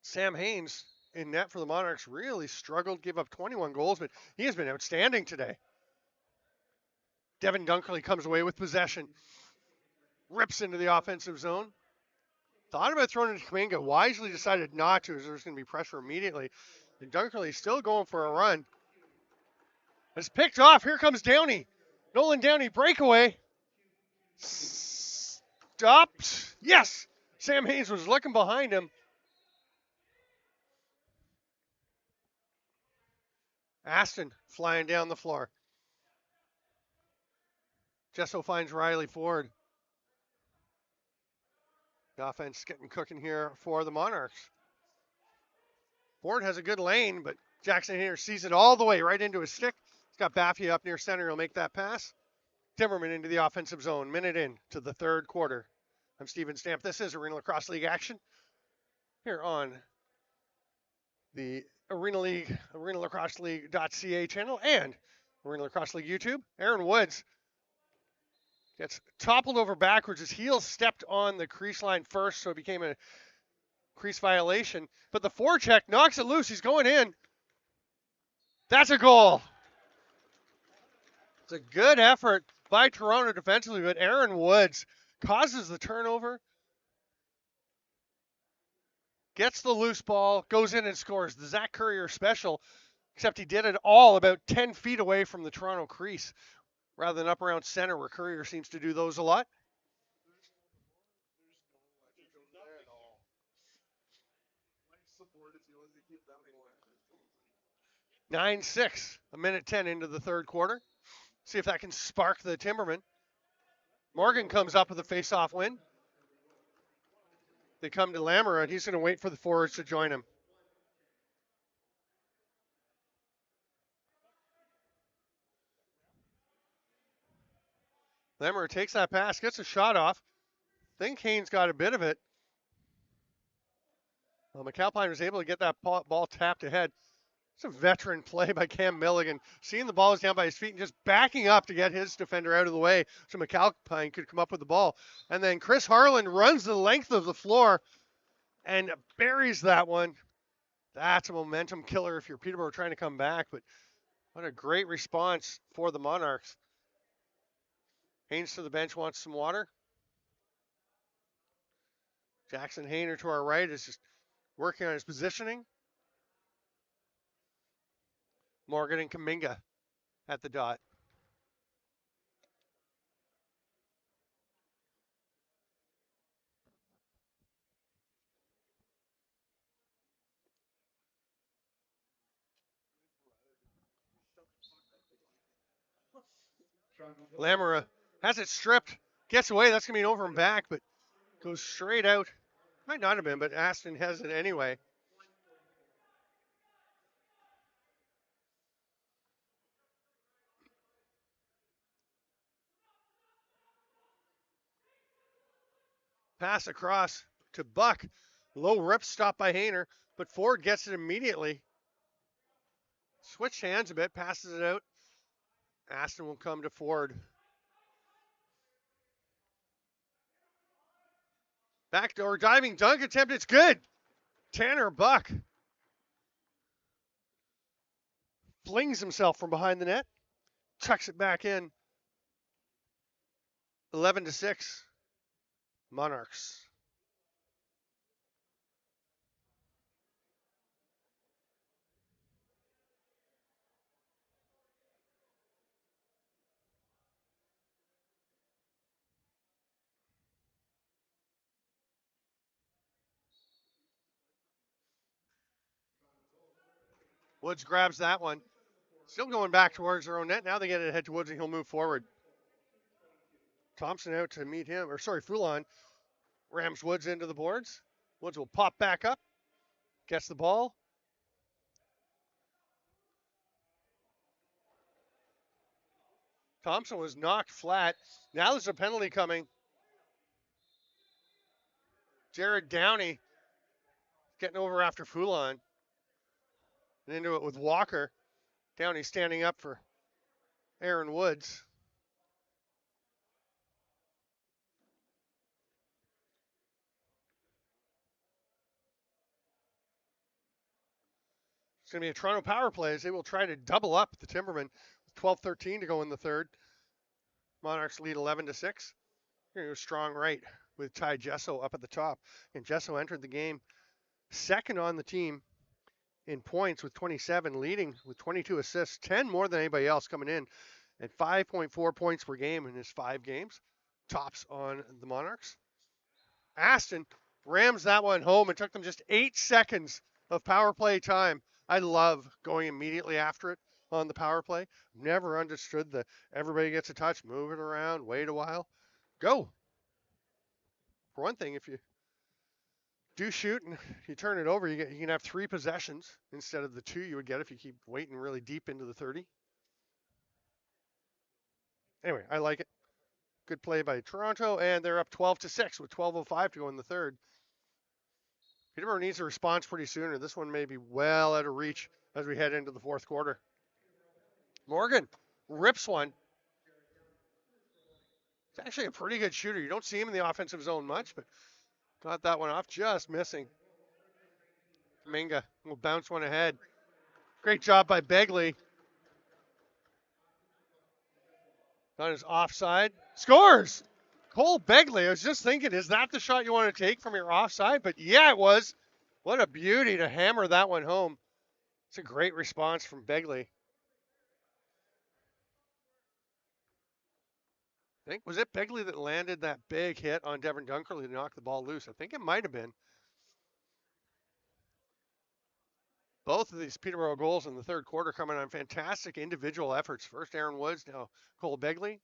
Sam Haynes in net for the Monarchs really struggled, gave up 21 goals, but he has been outstanding today. Devin Dunkerley comes away with possession. Rips into the offensive zone. Thought about throwing it to Kaminga. Wisely decided not to, as there's going to be pressure immediately. And Dunkerley still going for a run. It's picked off. Here comes Downey. Nolan Downey breakaway. Stopped. Yes! Sam Haynes was looking behind him. Aston flying down the floor. Jesso finds Riley Ford. The offense getting cooking here for the Monarchs. Ford has a good lane, but Jackson Hayner sees it all the way right into his stick. He's got Baffy up near center. He'll make that pass. Timbermen into the offensive zone. Minute in to the third quarter. I'm Steven Stamp. This is Arena Lacrosse League action here on the Arena Lacrosse League.ca channel and Arena Lacrosse League YouTube. Aaron Woods gets toppled over backwards. His heels stepped on the crease line first, so it became a crease violation. But the forecheck knocks it loose. He's going in. That's a goal. It's a good effort by Toronto defensively, but Aaron Woods causes the turnover, gets the loose ball, goes in and scores. The Zach Courier special, except he did it all about 10 feet away from the Toronto crease, rather than up around center where Courier seems to do those a lot. 9-6, a minute 10 into the third quarter. See if that can spark the Timbermen. Morgan comes up with a face-off win. They come to Lamoureux, and he's going to wait for the forwards to join him. Lamoureux takes that pass, gets a shot off. I think Haynes got a bit of it. Well, McAlpine was able to get that ball tapped ahead. It's a veteran play by Cam Milligan. Seeing the ball is down by his feet and just backing up to get his defender out of the way so McAlpine could come up with the ball. And then Chris Harlan runs the length of the floor and buries that one. That's a momentum killer if you're Peterborough trying to come back. But what a great response for the Monarchs. Haynes to the bench wants some water. Jackson Hayner to our right is just working on his positioning. Morgan and Kaminga at the dot. Lamoureux has it stripped, gets away. That's going to be an over and back, but goes straight out. Might not have been, but Aston has it anyway. Pass across to Buck. Low rip stop by Hayner, but Ford gets it immediately. Switched hands a bit, passes it out. Aston will come to Ford. Backdoor diving dunk attempt. It's good. Tanner Buck flings himself from behind the net, chucks it back in. 11-6. Monarchs. Woods grabs that one. Still going back towards their own net. Now they get it ahead to Woods and he'll move forward. Thompson out to meet him, Foulon rams Woods into the boards. Woods will pop back up, gets the ball. Thompson was knocked flat. Now there's a penalty coming. Jared Downey getting over after Foulon. And into it with Walker. Downey standing up for Aaron Woods. It's going to be a Toronto power play as they will try to double up the Timbermen. 12-13 to go in the third. Monarchs lead 11-6. Here goes strong right with Ty Jesso up at the top. And Jesso entered the game second on the team in points with 27, leading with 22 assists, 10 more than anybody else coming in, and 5.4 points per game in his 5 games. Tops on the Monarchs. Aston rams that one home. It took them just 8 seconds of power play time. I love going immediately after it on the power play. Never understood the everybody gets a touch, move it around, wait a while. Go. For one thing, if you do shoot and you turn it over, you can have 3 possessions instead of the 2 you would get if you keep waiting really deep into the 30. Anyway, I like it. Good play by Toronto, and they're up 12-6 with 12:05 to go in the third. Peterborough needs a response pretty soon, or this one may be well out of reach as we head into the fourth quarter. Morgan rips one. He's actually a pretty good shooter. You don't see him in the offensive zone much, but got that one off, just missing. Minga will bounce one ahead. Great job by Begley. On his offside. Scores! Cole Begley. I was just thinking, is that the shot you want to take from your offside? But yeah, it was. What a beauty to hammer that one home. It's a great response from Begley. I think, was it Begley that landed that big hit on Devin Dunkerley to knock the ball loose? I think it might have been. Both of these Peterborough goals in the third quarter coming on fantastic individual efforts. First Aaron Woods, now Cole Begley.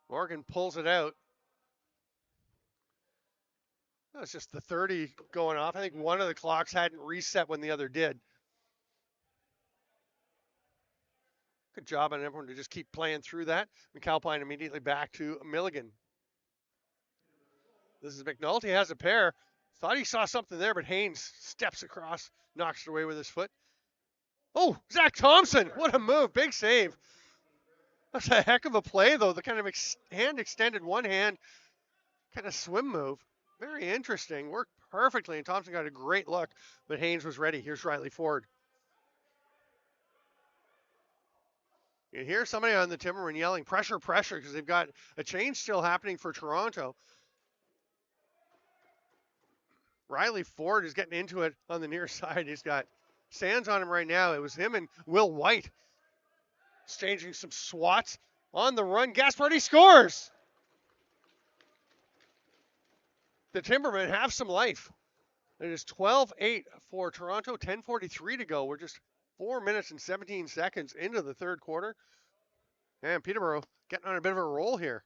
Morgan pulls it out. That's just the 30 going off. I think one of the clocks hadn't reset when the other did. Good job on everyone to just keep playing through that. McAlpine immediately back to Milligan. This is McNulty has a pair. Thought he saw something there, but Haynes steps across, knocks it away with his foot. Oh, Zach Thompson. What a move. Big save. That's a heck of a play, though. The kind of hand extended one hand kind of swim move. Very interesting. Worked perfectly, and Thompson got a great look, but Haynes was ready. Here's Riley Ford. You hear somebody on the Timbermen yelling, pressure, pressure, because they've got a change still happening for Toronto. Riley Ford is getting into it on the near side. He's got Sands on him right now. It was him and Will White exchanging some swats on the run. Gaspardi scores! The Timbermen have some life. It is 12-8 for Toronto, 10:43 to go. We're just 4 minutes and 17 seconds into the third quarter. And Peterborough getting on a bit of a roll here.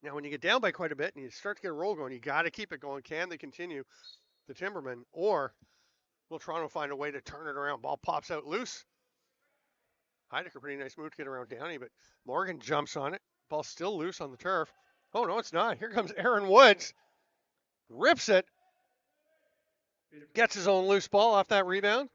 Now, when you get down by quite a bit and you start to get a roll going, you got to keep it going. Can they continue, the Timbermen, or will Toronto find a way to turn it around? Ball pops out loose. Heidecker, pretty nice move to get around Downey, but Morgan jumps on it. Ball's still loose on the turf. Oh, no, it's not. Here comes Aaron Woods. Rips it. Gets his own loose ball off that rebound.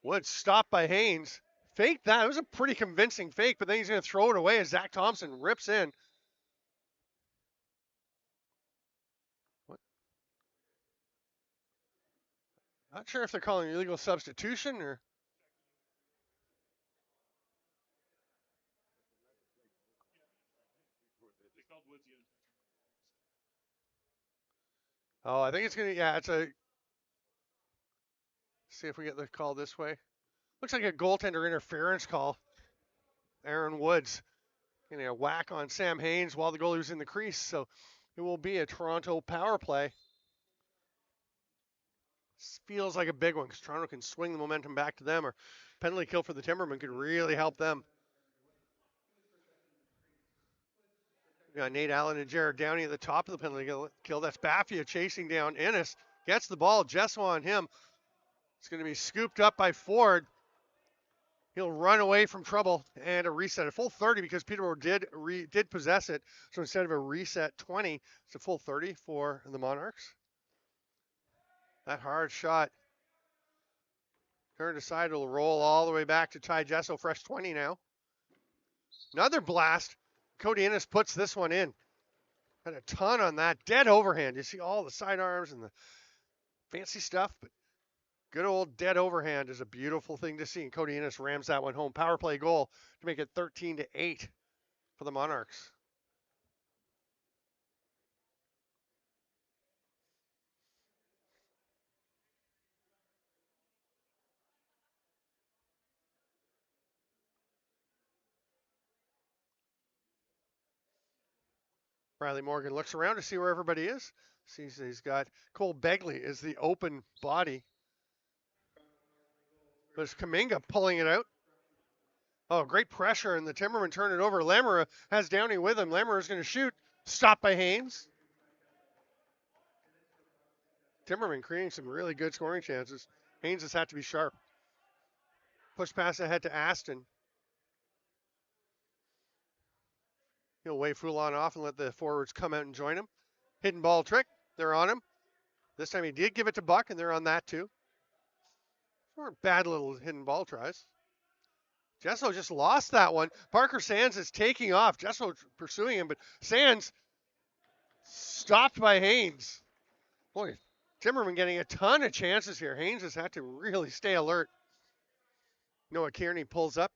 Woods stopped by Haynes. Faked that. It was a pretty convincing fake, but then he's going to throw it away as Zach Thompson rips in. What? Not sure if they're calling illegal substitution or. Oh, I think it's going to, yeah, it's a. See if we get the call this way. Looks like a goaltender interference call. Aaron Woods getting a whack on Sam Haynes while the goalie was in the crease. So it will be a Toronto power play. feels like a big one because Toronto can swing the momentum back to them, or penalty kill for the Timbermen could really help them. We got Nate Allen and Jared Downey at the top of the penalty kill. That's Baffia chasing down Ennis. Gets the ball. Jesso on him. It's going to be scooped up by Ford. He'll run away from trouble and a reset. A full 30 because Peterborough did possess it. So instead of a reset 20, it's a full 30 for the Monarchs. That hard shot turned aside. Will roll all the way back to Ty Jesso. Fresh 20 now. Another blast. Cody Ennis puts this one in. Had a ton on that. Dead overhand. You see all the sidearms and the fancy stuff, but good old dead overhand is a beautiful thing to see. And Cody Ennis rams that one home. Power play goal to make it 13-8 for the Monarchs. Riley Morgan looks around to see where everybody is. Sees he's got Cole Begley is the open body. But it's Kaminga pulling it out. Oh, great pressure, and the Timbermen turn it over. Lamoureux has Downey with him. Lamoureux is going to shoot. Stopped by Haynes. Timbermen creating some really good scoring chances. Haynes has had to be sharp. Push pass ahead to Aston. He'll wave Foulon off and let the forwards come out and join him. Hidden ball trick. They're on him. This time he did give it to Buck, and they're on that too. Or bad little hidden ball tries. Jesso just lost that one. Parker Sands is taking off. Jesso pursuing him, but Sands stopped by Haynes. Boy, Timberman getting a ton of chances here. Haynes has had to really stay alert. Noah Kearney pulls up.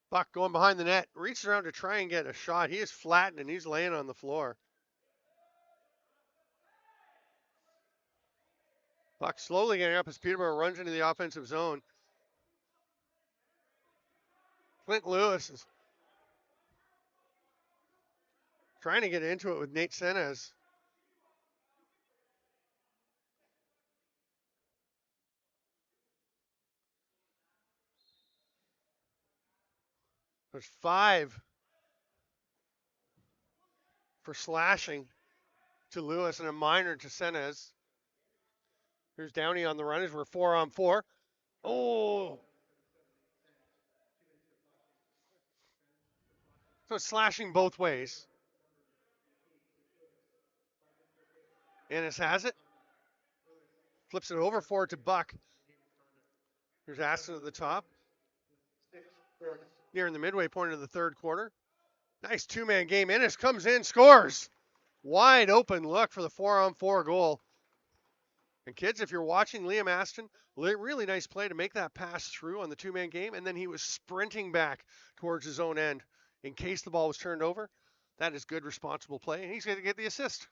Buck going behind the net, reaches around to try and get a shot. He is flattened and he's laying on the floor. Buck slowly getting up as Peterborough runs into the offensive zone. Clint Lewis is trying to get into it with Nate Senez. There's 5 for slashing to Lewis and a minor to Senez. Here's Downey on the run as we're 4-on-4. Oh! So it's slashing both ways. Ennis has it. Flips it over forward to Buck. Here's Aston at the top. Nearing the midway point of the third quarter. Nice two-man game. Ennis comes in, scores. Wide open look for the 4-on-4 goal. And kids, if you're watching Liam Aston, really nice play to make that pass through on the two-man game, and then he was sprinting back towards his own end in case the ball was turned over. That is good, responsible play, and he's going to get the assist.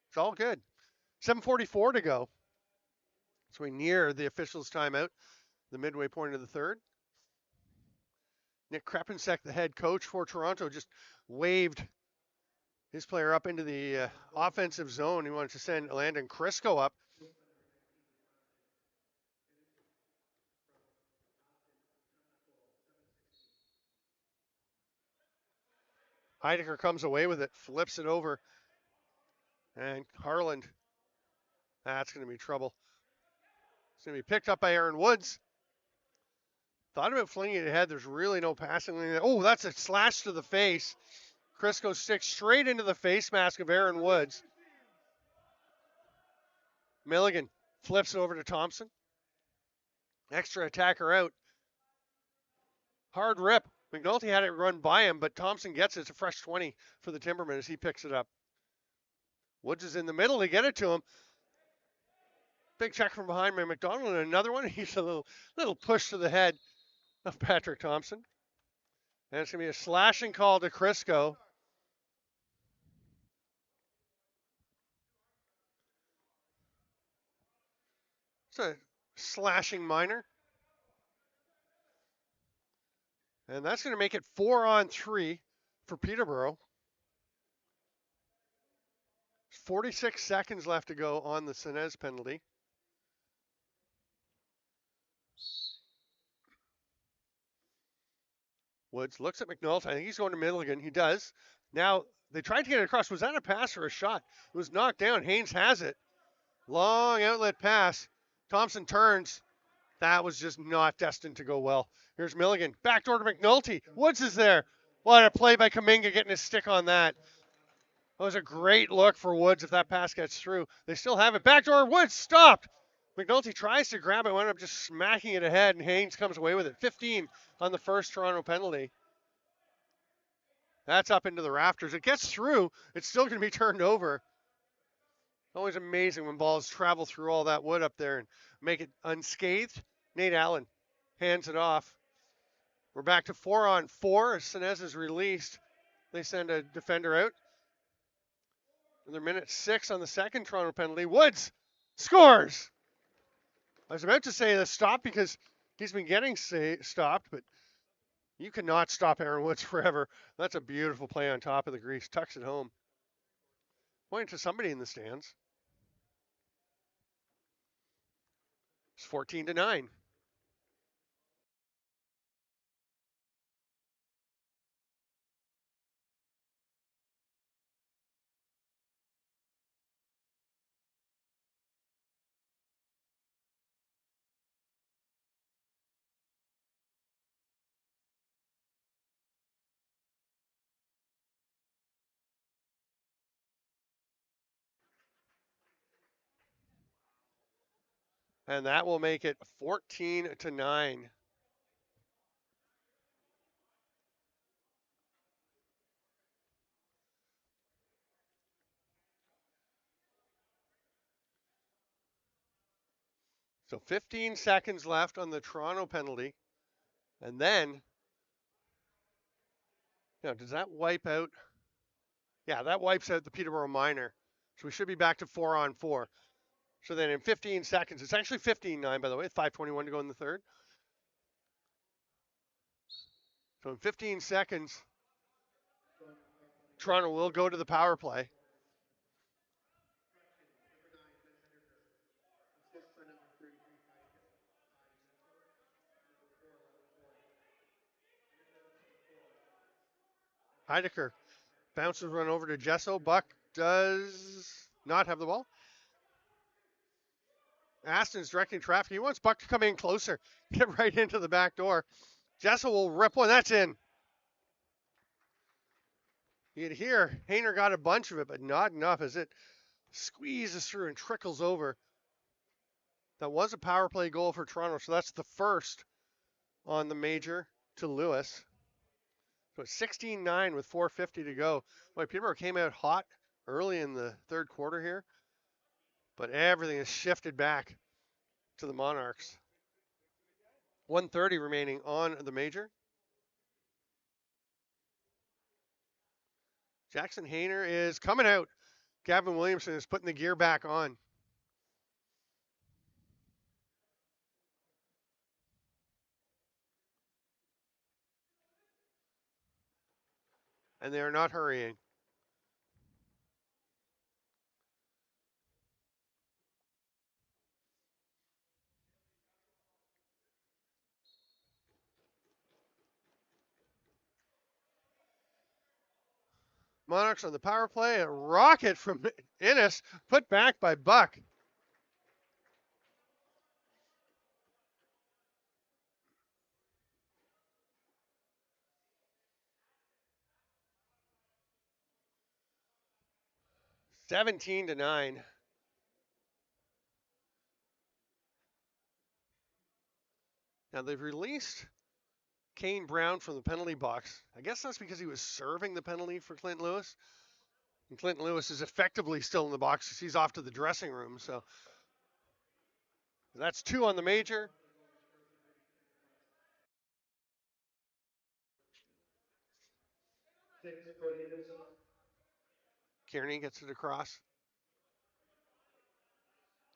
It's all good. 7:44 to go. So we near the officials' timeout, the midway point of the third. Nick Krepensek, the head coach for Toronto, just waved his player up into the offensive zone. He wanted to send Landon Crisco up. Heidecker comes away with it, flips it over. And Harland, that's going to be trouble. It's going to be picked up by Aaron Woods. Thought about flinging it ahead. There's really no passing. Oh, that's a slash to the face. Crisco sticks straight into the face mask of Aaron Woods. Milligan flips it over to Thompson. Extra attacker out. Hard rip. McNulty had it run by him, but Thompson gets it. It's a fresh 20 for the Timbermen as he picks it up. Woods is in the middle to get it to him. Big check from behind by McDonald, and another one. He's a little push to the head of Patrick Thompson. And it's going to be a slashing call to Crisco. a slashing minor. And that's going to make it 4-on-3 for Peterborough. 46 seconds left to go on the Senez penalty. Woods looks at McNulty. I think he's going to Milligan. He does. Now, they tried to get it across. Was that a pass or a shot? It was knocked down. Haynes has it. Long outlet pass. Thompson turns. That was just not destined to go well. Here's Milligan. Backdoor to McNulty. Woods is there. What a play by Kuminga getting his stick on that. That was a great look for Woods if that pass gets through. They still have it. Backdoor. Woods stopped. McNulty tries to grab it. Wound up just smacking it ahead, and Haynes comes away with it. 15 on the first Toronto penalty. That's up into the rafters. It gets through. It's still going to be turned over. Always amazing when balls travel through all that wood up there and make it unscathed. Nate Allen hands it off. We're back to 4-on-4 as Senez is released. They send a defender out. Another minute 6 on the second Toronto penalty. Woods scores. I was about to say the stop because he's been getting stopped, but you cannot stop Aaron Woods forever. That's a beautiful play on top of the grease. Tucks it home. Pointing to somebody in the stands. It's 14-9. And that will make it 14-9. So 15 seconds left on the Toronto penalty. And then, does that wipe out? Yeah, that wipes out the Peterborough minor. So we should be back to 4-on-4. So then in 15 seconds, it's actually 15-9, by the way, 5:21 to go in the third. So in 15 seconds, Toronto will go to the power play. Heidecker bounces run over to Jesso. Buck does not have the ball. Aston's directing traffic. He wants Buck to come in closer. Get right into the back door. Jesso will rip one. That's in. You can hear Hayner got a bunch of it, but not enough as it squeezes through and trickles over. That was a power play goal for Toronto, so that's the first on the major to Lewis. So it's 16-9 with 4:50 to go. Boy, Peterborough came out hot early in the third quarter here, but everything has shifted back to the Monarchs. 1:30 remaining on the major. Jackson Hayner is coming out. Gavin Williamson is putting the gear back on. And they are not hurrying. Monarchs on the power play. A rocket from Innes, put back by Buck. Seventeen to 9. Now they've released Kane Brown from the penalty box. I guess that's because he was serving the penalty for Clint Lewis. And Clint Lewis is effectively still in the box because he's off to the dressing room. So that's 2 on the major. Kearney gets it across.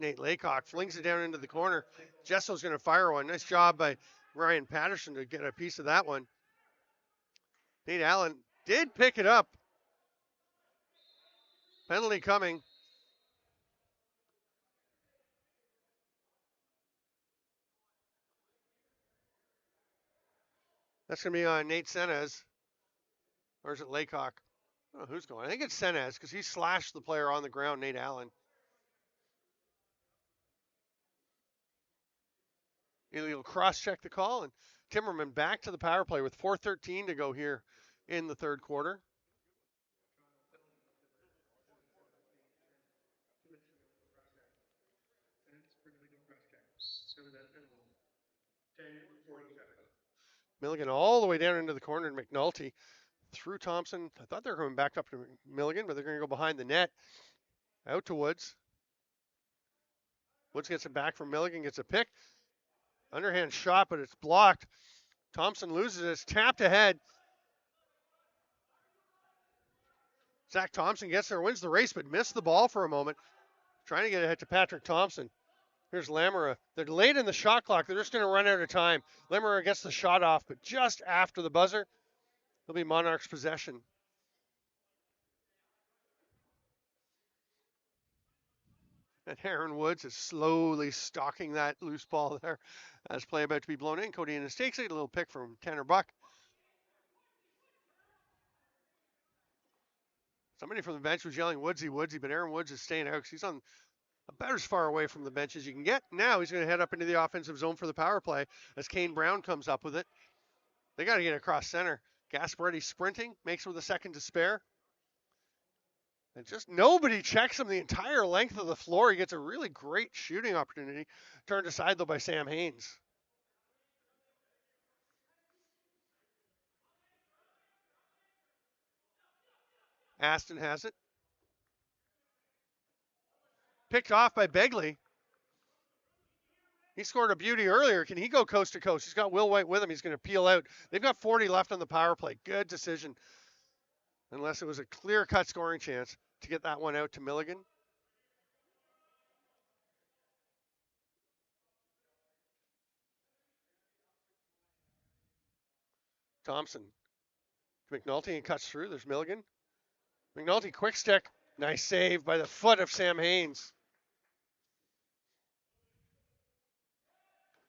Nate Laycock flings it down into the corner. Jesso's going to fire one. Nice job by Ryan Patterson to get a piece of that one. Nate Allen did pick it up. Penalty coming. That's going to be on Nate Senez. Or is it Laycock? I don't know who's going. I think it's Senez because he slashed the player on the ground, Nate Allen. He'll cross-check the call, and Timbermen back to the power play with 4:13 to go here in the third quarter. Milligan all the way down into the corner, and McNulty through Thompson. I thought they were going back up to Milligan, but they're going to go behind the net. Out to Woods. Woods gets it back from Milligan, gets a pick. Underhand shot, but it's blocked. Thompson loses it. It's tapped ahead. Zach Thompson gets there, wins the race, but missed the ball for a moment. Trying to get ahead to Patrick Thompson. Here's Lamera. They're late in the shot clock. They're just going to run out of time. Lamera gets the shot off, but just after the buzzer, it'll be Monarchs' possession. And Aaron Woods is slowly stalking that loose ball there as play about to be blown in. Cody Innes takes it. A little pick from Tanner Buck. Somebody from the bench was yelling, Woodsy, Woodsy, but Aaron Woods is staying out because he's on about as far away from the bench as you can get. Now he's going to head up into the offensive zone for the power play as Kane Brown comes up with it. They got to get across center. Gasparetti sprinting, makes it with a second to spare. And just nobody checks him the entire length of the floor. He gets a really great shooting opportunity. Turned aside, though, by Sam Haynes. Aston has it. Picked off by Begley. He scored a beauty earlier. Can he go coast to coast? He's got Will White with him. He's going to peel out. They've got 40 left on the power play. Good decision. Unless it was a clear-cut scoring chance to get that one out to Milligan. Thompson. McNulty and cuts through. There's Milligan. McNulty quick stick. Nice save by the foot of Sam Haynes.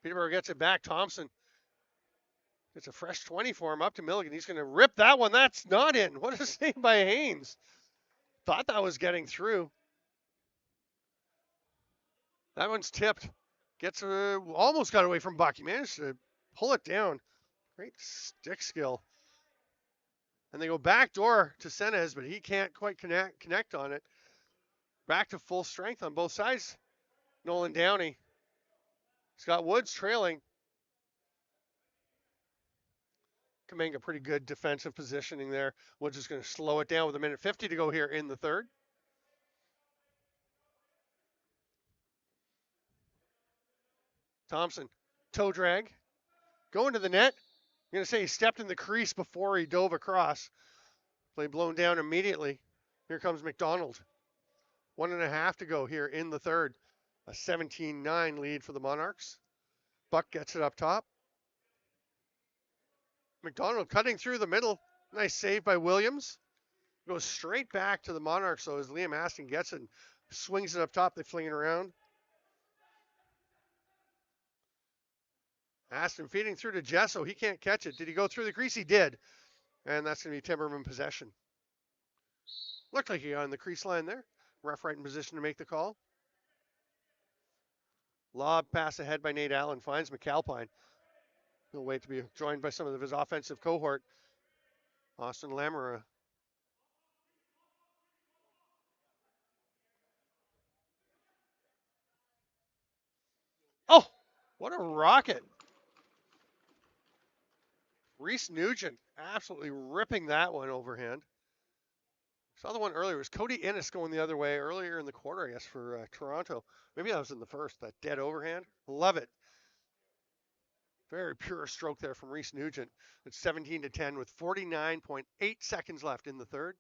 Peterborough gets it back. Thompson gets a fresh 20 for him up to Milligan. He's going to rip that one. That's not in. What a save by Haynes. Thought that was getting through. That one's tipped. Gets almost got away from Buck. He managed to pull it down. Great stick skill. And they go back door to Senez, but he can't quite connect on it. Back to full strength on both sides. Nolan Downey. He's got Woods trailing. Kaminga, pretty good defensive positioning there. Woods is going to slow it down with 1:50 to go here in the third. Thompson, toe drag. Going to the net. I'm going to say he stepped in the crease before he dove across. Play blown down immediately. Here comes McDonald. 1.5 to go here in the third. A 17-9 lead for the Monarchs. Buck gets it up top. McDonald cutting through the middle. Nice save by Williams. Goes straight back to the Monarchs, though, as Liam Aston gets it and swings it up top. They fling it around. Aston feeding through to Jesso. He can't catch it. Did he go through the crease? He did. And that's going to be Timberman possession. Looked like he got on the crease line there. Ref right in position to make the call. Lob pass ahead by Nate Allen. Finds McAlpine. He'll wait to be joined by some of his offensive cohort. Austin Lamera. Oh, what a rocket. Reese Nugent absolutely ripping that one overhand. Saw the one earlier. It was Cody Innes going the other way earlier in the quarter, I guess, for Toronto. Maybe that was in the first, that dead overhand. Love it. Very pure stroke there from Reese Nugent. It's 17-10 with 49.8 seconds left in the third.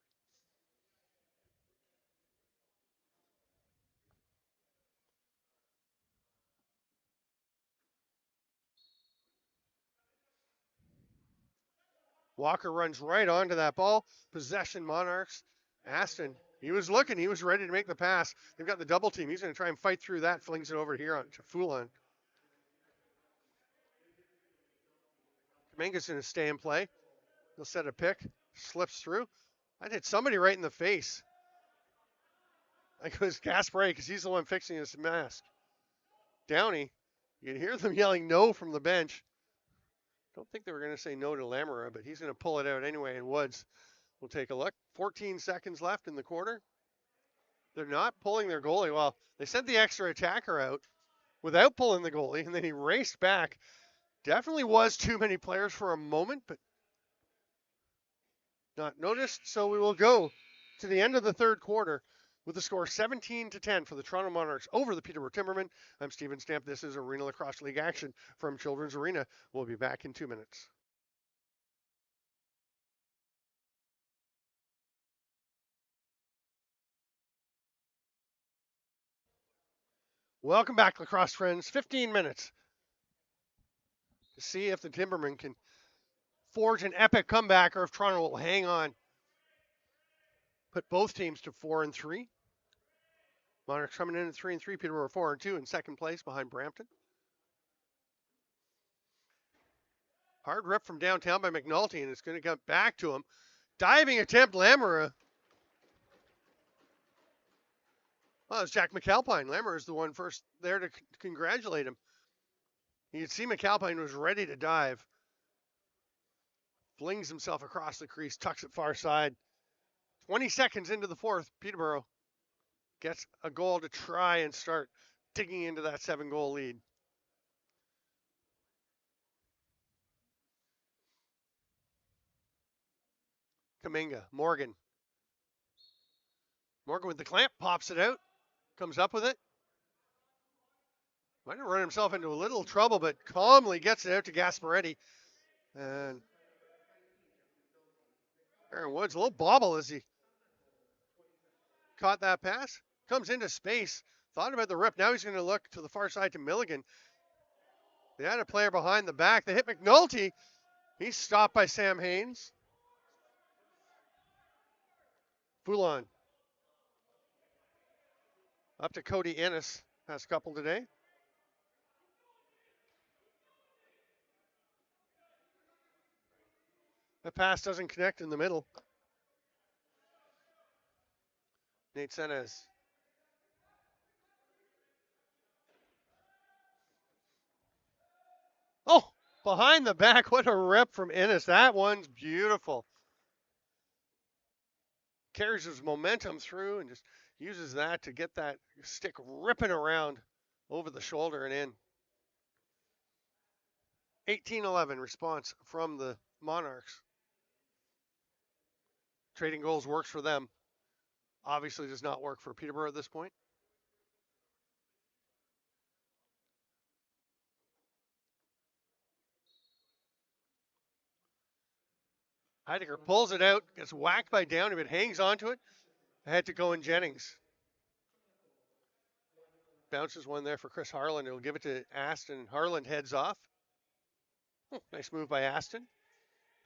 Walker runs right onto that ball. Possession Monarchs. Aston, he was looking. He was ready to make the pass. They've got the double team. He's going to try and fight through that. Flings it over here to Foulon. Kaminga's going to stay in play. He'll set a pick. Slips through. I'd hit somebody right in the face. I think it was Gaspare because he's the one fixing his mask. Downey, you can hear them yelling no from the bench. Don't think they were going to say no to Lamora, but he's going to pull it out anyway, and Woods will take a look. 14 seconds left in the quarter. They're not pulling their goalie. Well, they sent the extra attacker out without pulling the goalie, and then he raced back. Definitely was too many players for a moment, but not noticed. So we will go to the end of the third quarter with the score 17-10 for the Toronto Monarchs over the Peterborough Timbermen. I'm Steven Stamp. This is Arena Lacrosse League action from Children's Arena. We'll be back in 2 minutes. Welcome back, lacrosse friends. 15 minutes to see if the Timbermen can forge an epic comeback or if Toronto will hang on. Put both teams to 4-3. Monarchs coming in at 3-3. Peterborough 4-2 in second place behind Brampton. Hard rip from downtown by McNulty, and it's going to come back to him. Diving attempt, Lamora. Well, it's Jack McAlpine. Lamora is the one first there to congratulate him. You could see McAlpine was ready to dive. Flings himself across the crease, tucks it far side. 20 seconds into the fourth, Peterborough gets a goal to try and start digging into that 7-goal lead. Kaminga, Morgan. Morgan with the clamp, pops it out, comes up with it. Might have run himself into a little trouble, but calmly gets it out to Gasparetti. And Aaron Woods, a little bobble as he caught that pass. Comes into space, thought about the rip. Now he's going to look to the far side to Milligan. They had a player behind the back. They hit McNulty. He's stopped by Sam Haynes. Foulon. Up to Cody Ennis. Has a couple today. The pass doesn't connect in the middle. Nate Senez. Oh, behind the back. What a rip from Ennis. That one's beautiful. Carries his momentum through and just uses that to get that stick ripping around over the shoulder and in. 18-11 response from the Monarchs. Trading goals works for them. Obviously does not work for Peterborough at this point. Heidegger pulls it out, gets whacked by Downey, but hangs onto it. Had to go in Jennings. Bounces one there for Chris Harland. He'll give it to Aston. Harland heads off. Oh, nice move by Aston.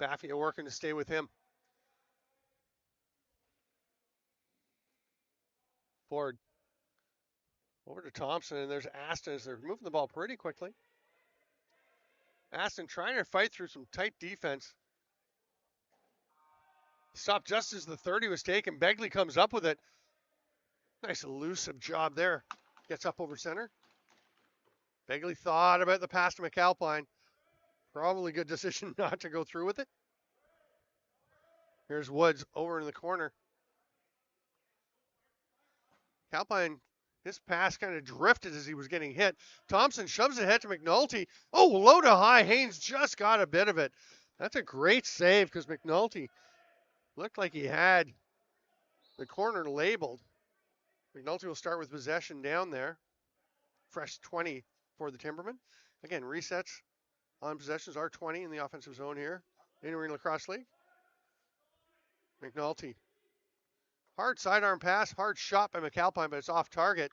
Baffia working to stay with him. Ford. Over to Thompson, and there's Aston as they're moving the ball pretty quickly. Aston trying to fight through some tight defense. Stopped just as the 30 was taken. Begley comes up with it. Nice elusive job there. Gets up over center. Begley thought about the pass to McAlpine. Probably good decision not to go through with it. Here's Woods over in the corner. McAlpine, his pass kind of drifted as he was getting hit. Thompson shoves it ahead to McNulty. Oh, low to high. Haynes just got a bit of it. That's a great save because McNulty looked like he had the corner labeled. McNulty will start with possession down there. Fresh 20 for the Timbermen. Again, resets on possessions are 20 in the offensive zone here in Arena Lacrosse League. McNulty. Hard sidearm pass, hard shot by McAlpine, but it's off target.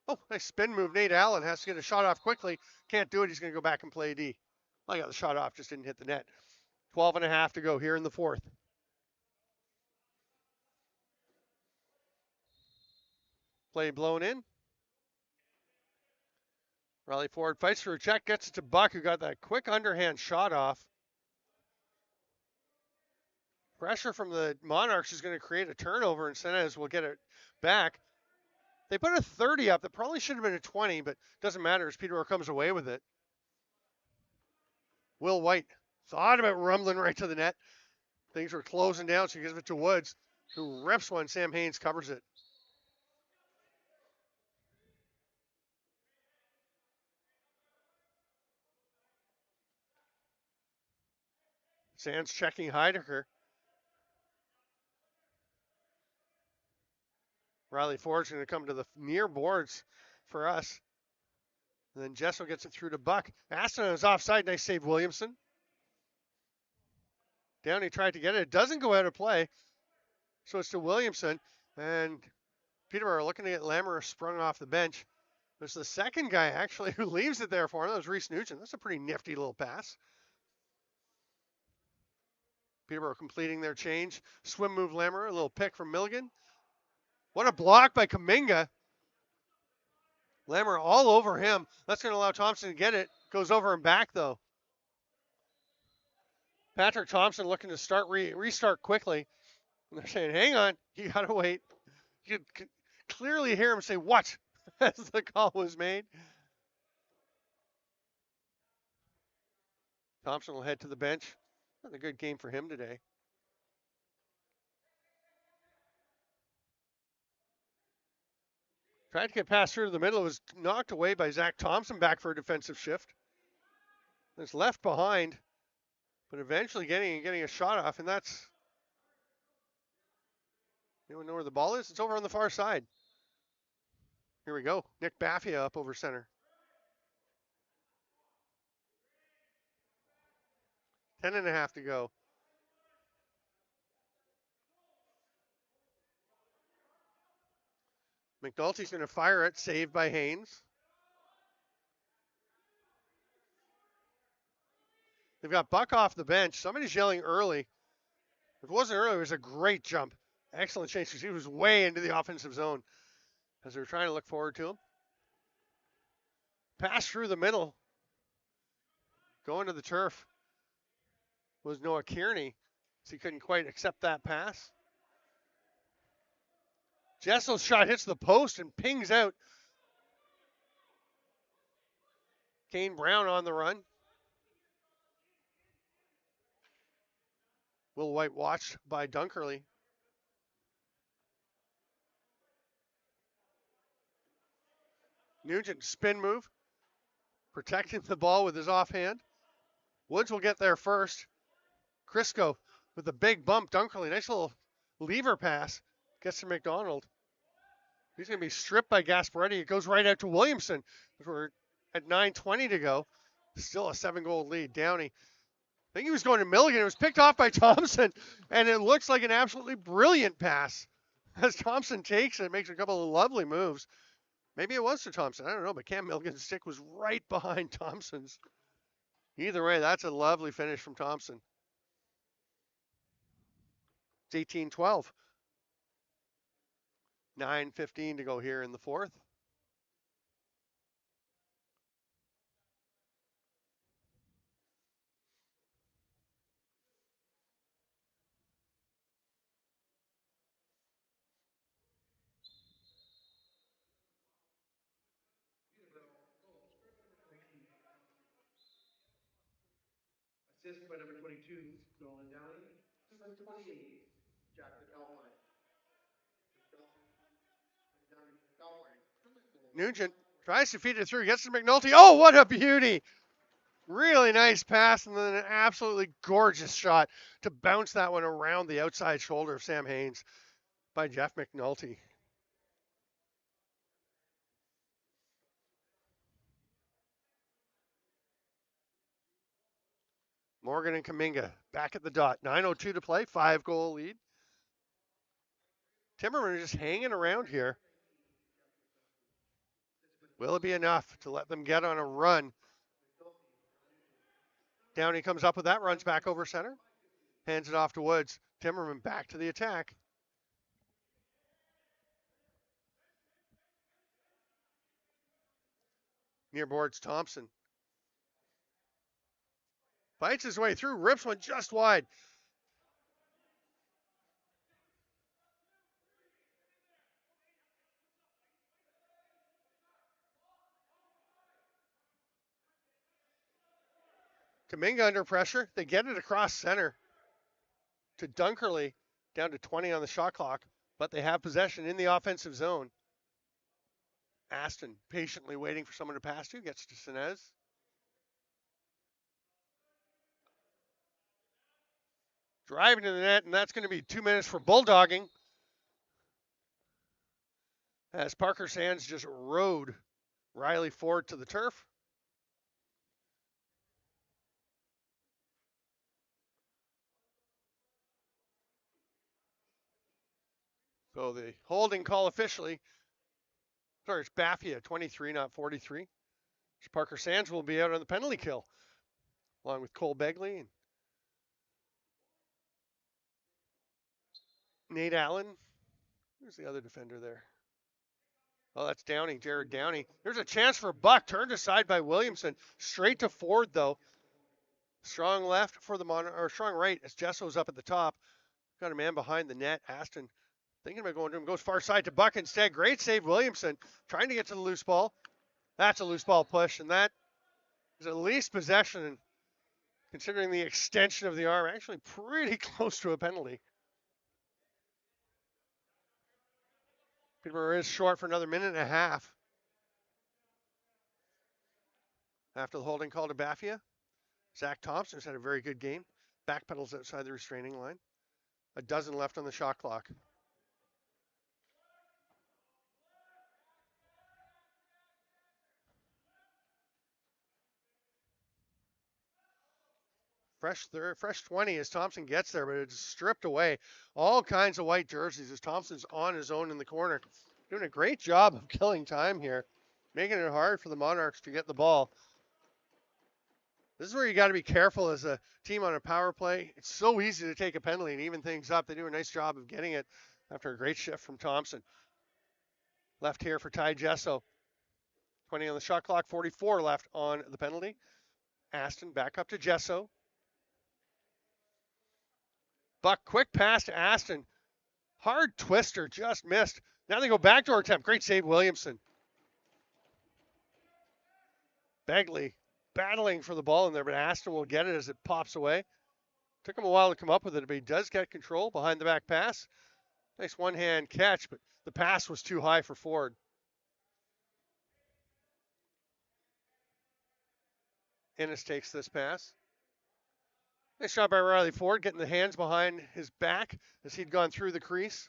Oh, nice spin move. Nate Allen has to get a shot off quickly. Can't do it. He's going to go back and play D. Well, he got the shot off, just didn't hit the net. 12.5 to go here in the fourth. Play blown in. Riley Ford fights for a check, gets it to Buck, who got that quick underhand shot off. Pressure from the Monarchs is going to create a turnover, and Senez will get it back. They put a 30 up that probably should have been a 20, but doesn't matter as Peterborough comes away with it. Will White thought about rumbling right to the net. Things were closing down, so he gives it to Woods, who rips one. Sam Haynes covers it. Sands checking Heidecker. Riley Ford's going to come to the near boards for us. And then Jessel gets it through to Buck. Aston is offside. Nice save, Williamson. Downey tried to get it. It doesn't go out of play. So it's to Williamson. And Peterborough looking to get Lamoureux sprung off the bench. There's the second guy, actually, who leaves it there for him. That was Reese Nugent. That's a pretty nifty little pass. Peterborough completing their change. Swim move Lamoureux. A little pick from Milligan. What a block by Kuminga. Lamoureux all over him. That's going to allow Thompson to get it. Goes over and back, though. Patrick Thompson looking to restart quickly. And they're saying, hang on, you got to wait. You could clearly hear him say, what? As the call was made. Thompson will head to the bench. Not a good game for him today. Tried to get past through to the middle. It was knocked away by Zach Thompson back for a defensive shift. It's left behind, but eventually getting a shot off, and that's... Anyone know where the ball is? It's over on the far side. Here we go. Nick Baffia up over center. 10.5 to go. McNulty's going to fire it. Saved by Haynes. They've got Buck off the bench. Somebody's yelling early. If it wasn't early, it was a great jump. Excellent chase because he was way into the offensive zone as they were trying to look forward to him. Pass through the middle. Going to the turf was Noah Kearney, so he couldn't quite accept that pass. Jessel's shot hits the post and pings out. Kane Brown on the run. Will White watched by Dunkerley. Nugent spin move. Protecting the ball with his offhand. Woods will get there first. Crisco with a big bump. Dunkerley, nice little lever pass. Gets to McDonald. He's going to be stripped by Gasparetti. It goes right out to Williamson. We're at 9:20 to go. Still a 7-goal lead. Downey. I think he was going to Milligan. It was picked off by Thompson. And it looks like an absolutely brilliant pass. As Thompson takes it, makes a couple of lovely moves. Maybe it was to Thompson. I don't know. But Cam Milligan's stick was right behind Thompson's. Either way, that's a lovely finish from Thompson. It's 18-12. 9:15 to go here in the fourth. Assist by number 22, Nolan Downey. Number 28, Jackson Elwine. Nugent tries to feed it through, gets to McNulty. Oh, what a beauty! Really nice pass, and then an absolutely gorgeous shot to bounce that one around the outside shoulder of Sam Haynes by Jeff McNulty. Morgan and Kuminga back at the dot. 9:02 to play, 5-goal lead. Timbermen are just hanging around here. Will it be enough to let them get on a run? Downey comes up with that, runs back over center. Hands it off to Woods. Timbermen back to the attack. Near boards Thompson. Fights his way through, rips one just wide. Kaminga under pressure. They get it across center to Dunkerley, down to 20 on the shot clock, but they have possession in the offensive zone. Aston patiently waiting for someone to pass to, gets to Sinez. Driving to the net, and that's going to be 2 minutes for bulldogging. As Parker Sands just rode Riley Ford to the turf. So the holding call officially, sorry, it's Baffia, 23, not 43. Parker Sands will be out on the penalty kill, along with Cole Begley and Nate Allen. Who's the other defender there? Oh, that's Downey, Jared Downey. There's a chance for Buck, turned aside by Williamson. Straight to Ford, though. Strong left for the or strong right as Jesso's up at the top. Got a man behind the net. Aston thinking about going to him. Goes far side to Buck instead. Great save, Williamson. Trying to get to the loose ball. That's a loose ball push, and that is at least possession. And considering the extension of the arm, actually pretty close to a penalty. Peterborough is short for another minute and a half. After the holding call to Baffia, Zach Thompson's had a very good game. Backpedals outside the restraining line. A dozen left on the shot clock. Fresh 20 as Thompson gets there, but it's stripped away. All kinds of white jerseys as Thompson's on his own in the corner. Doing a great job of killing time here, making it hard for the Monarchs to get the ball. This is where you got to be careful as a team on a power play. It's so easy to take a penalty and even things up. They do a nice job of getting it after a great shift from Thompson. Left here for Ty Jesso. 20 on the shot clock, 44 left on the penalty. Aston back up to Jesso. Buck, quick pass to Aston. Hard twister, just missed. Now they go backdoor attempt. Great save, Williamson. Begley battling for the ball in there, but Aston will get it as it pops away. Took him a while to come up with it, but he does get control behind the back pass. Nice one-hand catch, but the pass was too high for Ford. Ennis takes this pass. Nice shot by Riley Ford, getting the hands behind his back as he'd gone through the crease.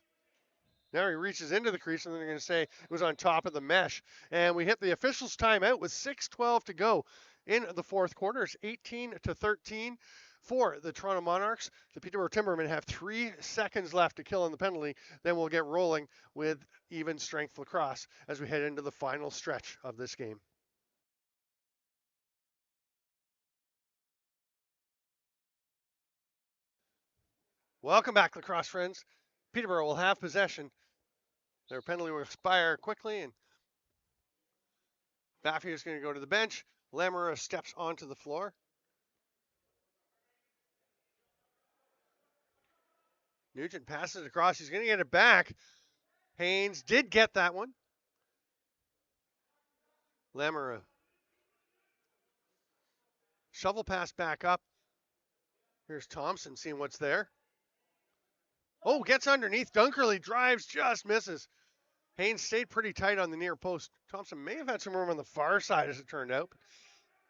Now he reaches into the crease, and then they're going to say it was on top of the mesh. And we hit the officials' timeout with 6:12 to go in the fourth quarter. It's 18-13 for the Toronto Monarchs. The Peterborough Timbermen have 3 seconds left to kill on the penalty. Then we'll get rolling with even strength lacrosse as we head into the final stretch of this game. Welcome back, lacrosse friends. Peterborough will have possession. Their penalty will expire quickly, and Baffia is going to go to the bench. Lamoureux steps onto the floor. Nugent passes it across. He's going to get it back. Haynes did get that one. Lamoureux. Shovel pass back up. Here's Thompson seeing what's there. Oh, gets underneath. Dunkerley drives, just misses. Haynes stayed pretty tight on the near post. Thompson may have had some room on the far side as it turned out.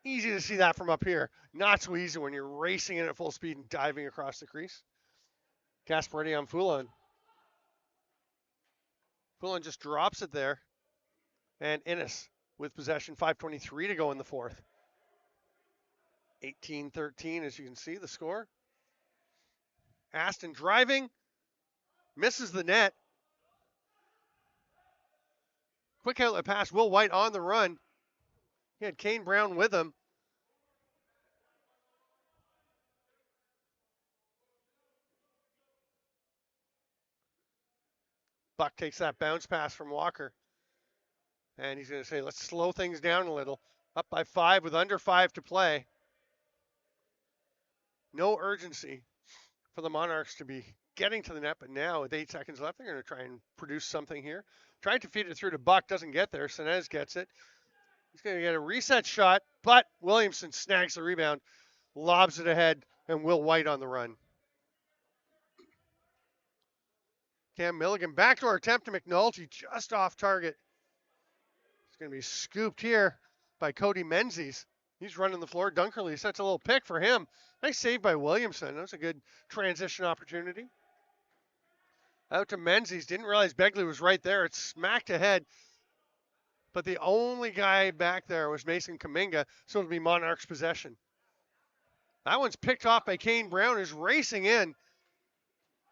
Easy to see that from up here. Not so easy when you're racing in at full speed and diving across the crease. Gasparetti on Foulon. Foulon just drops it there. And Ennis with possession, 5:23 to go in the fourth. 18-13, as you can see, the score. Aston driving. Misses the net. Quick outlet pass. Will White on the run. He had Kane Brown with him. Buck takes that bounce pass from Walker. And he's going to say, let's slow things down a little. Up by 5 with under 5 to play. No urgency for the Monarchs to be getting to the net, but now with 8 seconds left, they're going to try and produce something here. Tried to feed it through to Buck, doesn't get there. Senez gets it. He's going to get a reset shot, but Williamson snags the rebound, lobs it ahead, and Will White on the run. Cam Milligan, backdoor attempt to McNulty, just off target. It's going to be scooped here by Cody Menzies. He's running the floor. Dunkerley sets a little pick for him. Nice save by Williamson. That was a good transition opportunity. Out to Menzies. Didn't realize Begley was right there. It smacked ahead. But the only guy back there was Mason Kaminga, so it'll be Monarchs possession. That one's picked off by Kane Brown, who's racing in.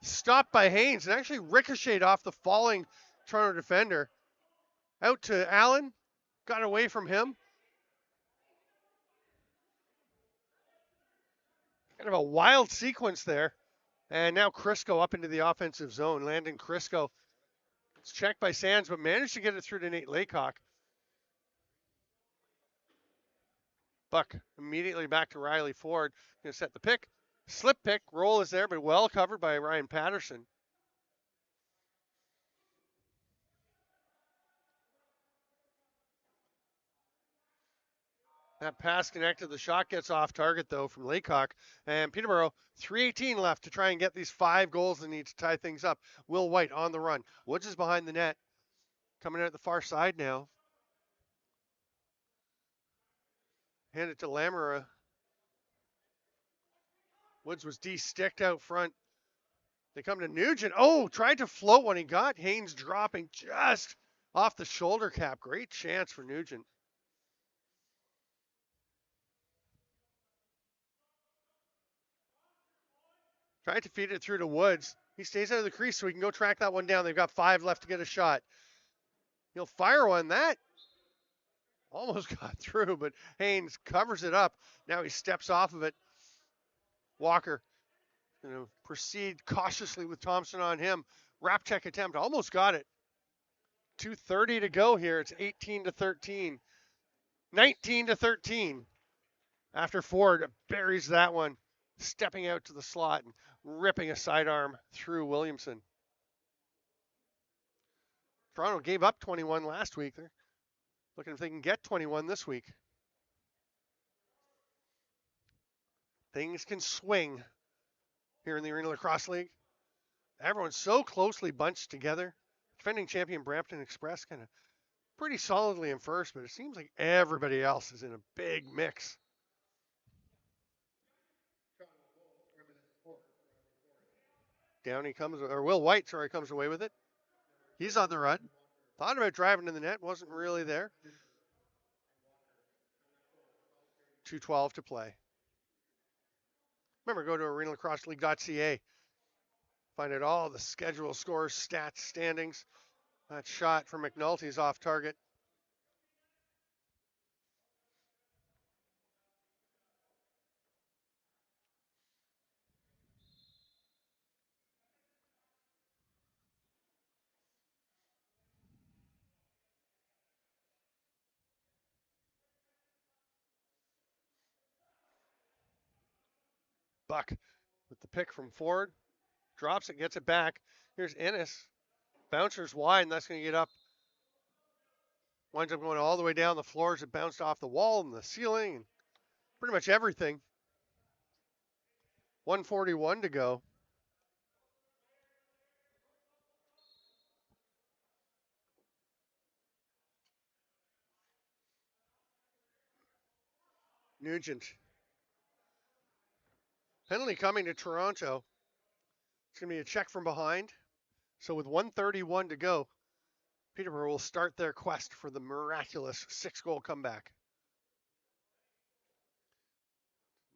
Stopped by Haynes and actually ricocheted off the falling Toronto defender. Out to Allen. Got away from him. Kind of a wild sequence there. And now Crisco up into the offensive zone. Landon Crisco. It's checked by Sands, but managed to get it through to Nate Laycock. Buck immediately back to Riley Ford. Going to set the pick. Slip pick. Roll is there, but well covered by Ryan Patterson. That pass connected. The shot gets off target, though, from Laycock. And Peterborough, 3:18 left to try and get these 5 goals they need to tie things up. Will White on the run. Woods is behind the net. Coming out the far side now. Hand it to Lamera. Woods was de-sticked out front. They come to Nugent. Oh, tried to float when he got Haynes dropping just off the shoulder cap. Great chance for Nugent. Tried to feed it through to Woods. He stays out of the crease so he can go track that one down. They've got 5 left to get a shot. He'll fire one. That almost got through, but Haynes covers it up. Now he steps off of it. Walker going to proceed cautiously with Thompson on him. Wrap check attempt. Almost got it. 2:30 to go here. It's 18-13. 19-13. After Ford buries that one, stepping out to the slot and ripping a sidearm through Williamson. Toronto gave up 21 last week. They're looking if they can get 21 this week. Things can swing here in the Arena Lacrosse League. Everyone's so closely bunched together. Defending champion Brampton Express kind of pretty solidly in first, but it seems like everybody else is in a big mix. Down he comes, or Will White, sorry, comes away with it. He's on the run. Thought about driving to the net, wasn't really there. 2:12 to play. Remember, go to arenalacrosseleague.ca. Find out all the schedule, scores, stats, standings. That shot from McNulty is off target. Buck with the pick from Ford. Drops it, gets it back. Here's Ennis. Bouncers wide, and that's going to get up. Winds up going all the way down the floors. It bounced off the wall and the ceiling and pretty much everything. 1:41 to go. Nugent. Penalty coming to Toronto. It's going to be a check from behind. So with 1:31 to go, Peterborough will start their quest for the miraculous 6-goal comeback.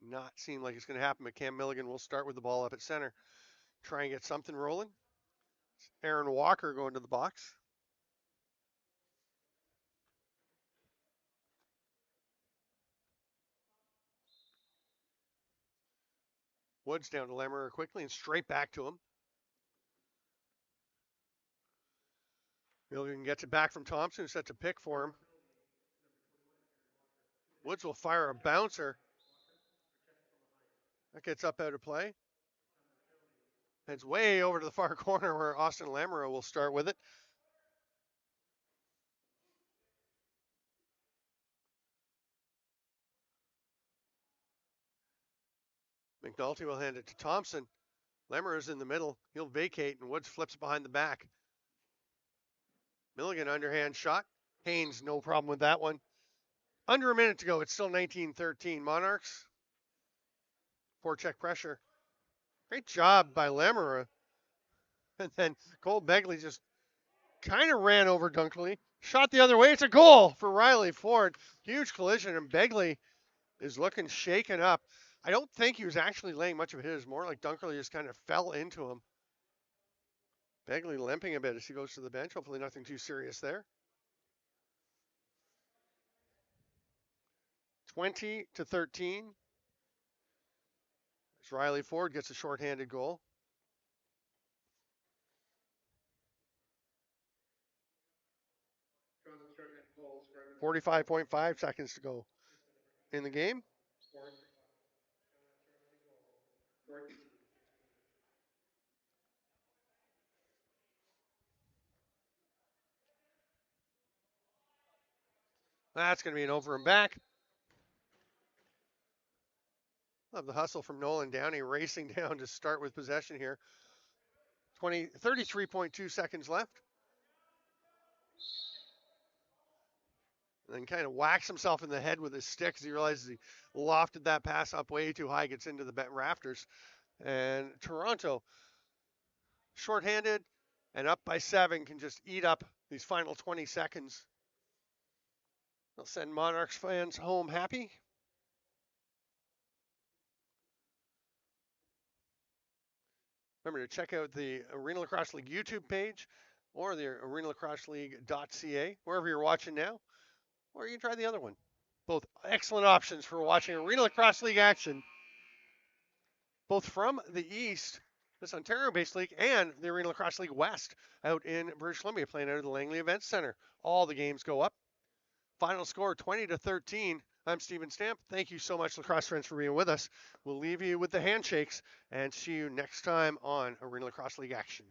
Not seem like it's going to happen, but Cam Milligan will start with the ball up at center. Try and get something rolling. Aaron Walker going to the box. Woods down to Lammer quickly and straight back to him. Milligan gets it back from Thompson, who sets a pick for him. Woods will fire a bouncer. That gets up out of play. Heads way over to the far corner where Austin Lamoureux will start with it. McNulty will hand it to Thompson. Lamoureux's in the middle. He'll vacate, and Woods flips behind the back. Milligan underhand shot. Haynes, no problem with that one. Under a minute to go. It's still 19-13. Monarchs. Forecheck pressure. Great job by Lamoureux. And then Cole Begley just kind of ran over Dunkley. Shot the other way. It's a goal for Riley Ford. Huge collision, and Begley is looking shaken up. I don't think he was actually laying much of a hit. It was more like Dunkley just kind of fell into him. Begley limping a bit as he goes to the bench. Hopefully nothing too serious there. 20-13. As Riley Ford gets a shorthanded goal. 45.5 seconds to go in the game. That's going to be an over and back. Love the hustle from Nolan Downey racing down to start with possession here. 33.2 seconds left. And then kind of whacks himself in the head with his stick as he realizes he lofted that pass up way too high, gets into the rafters. And Toronto, shorthanded and up by 7, can just eat up these final 20 seconds. They'll send Monarchs fans home happy. Remember to check out the Arena Lacrosse League YouTube page or the arenalacrosseleague.ca, wherever you're watching now, or you can try the other one. Both excellent options for watching Arena Lacrosse League action, both from the East, this Ontario-based league, and the Arena Lacrosse League West out in British Columbia, playing out of the Langley Events Center. All the games go up. Final score 20-13. I'm Steven Stamp. Thank you so much, lacrosse friends, for being with us. We'll leave you with the handshakes and see you next time on Arena Lacrosse League action.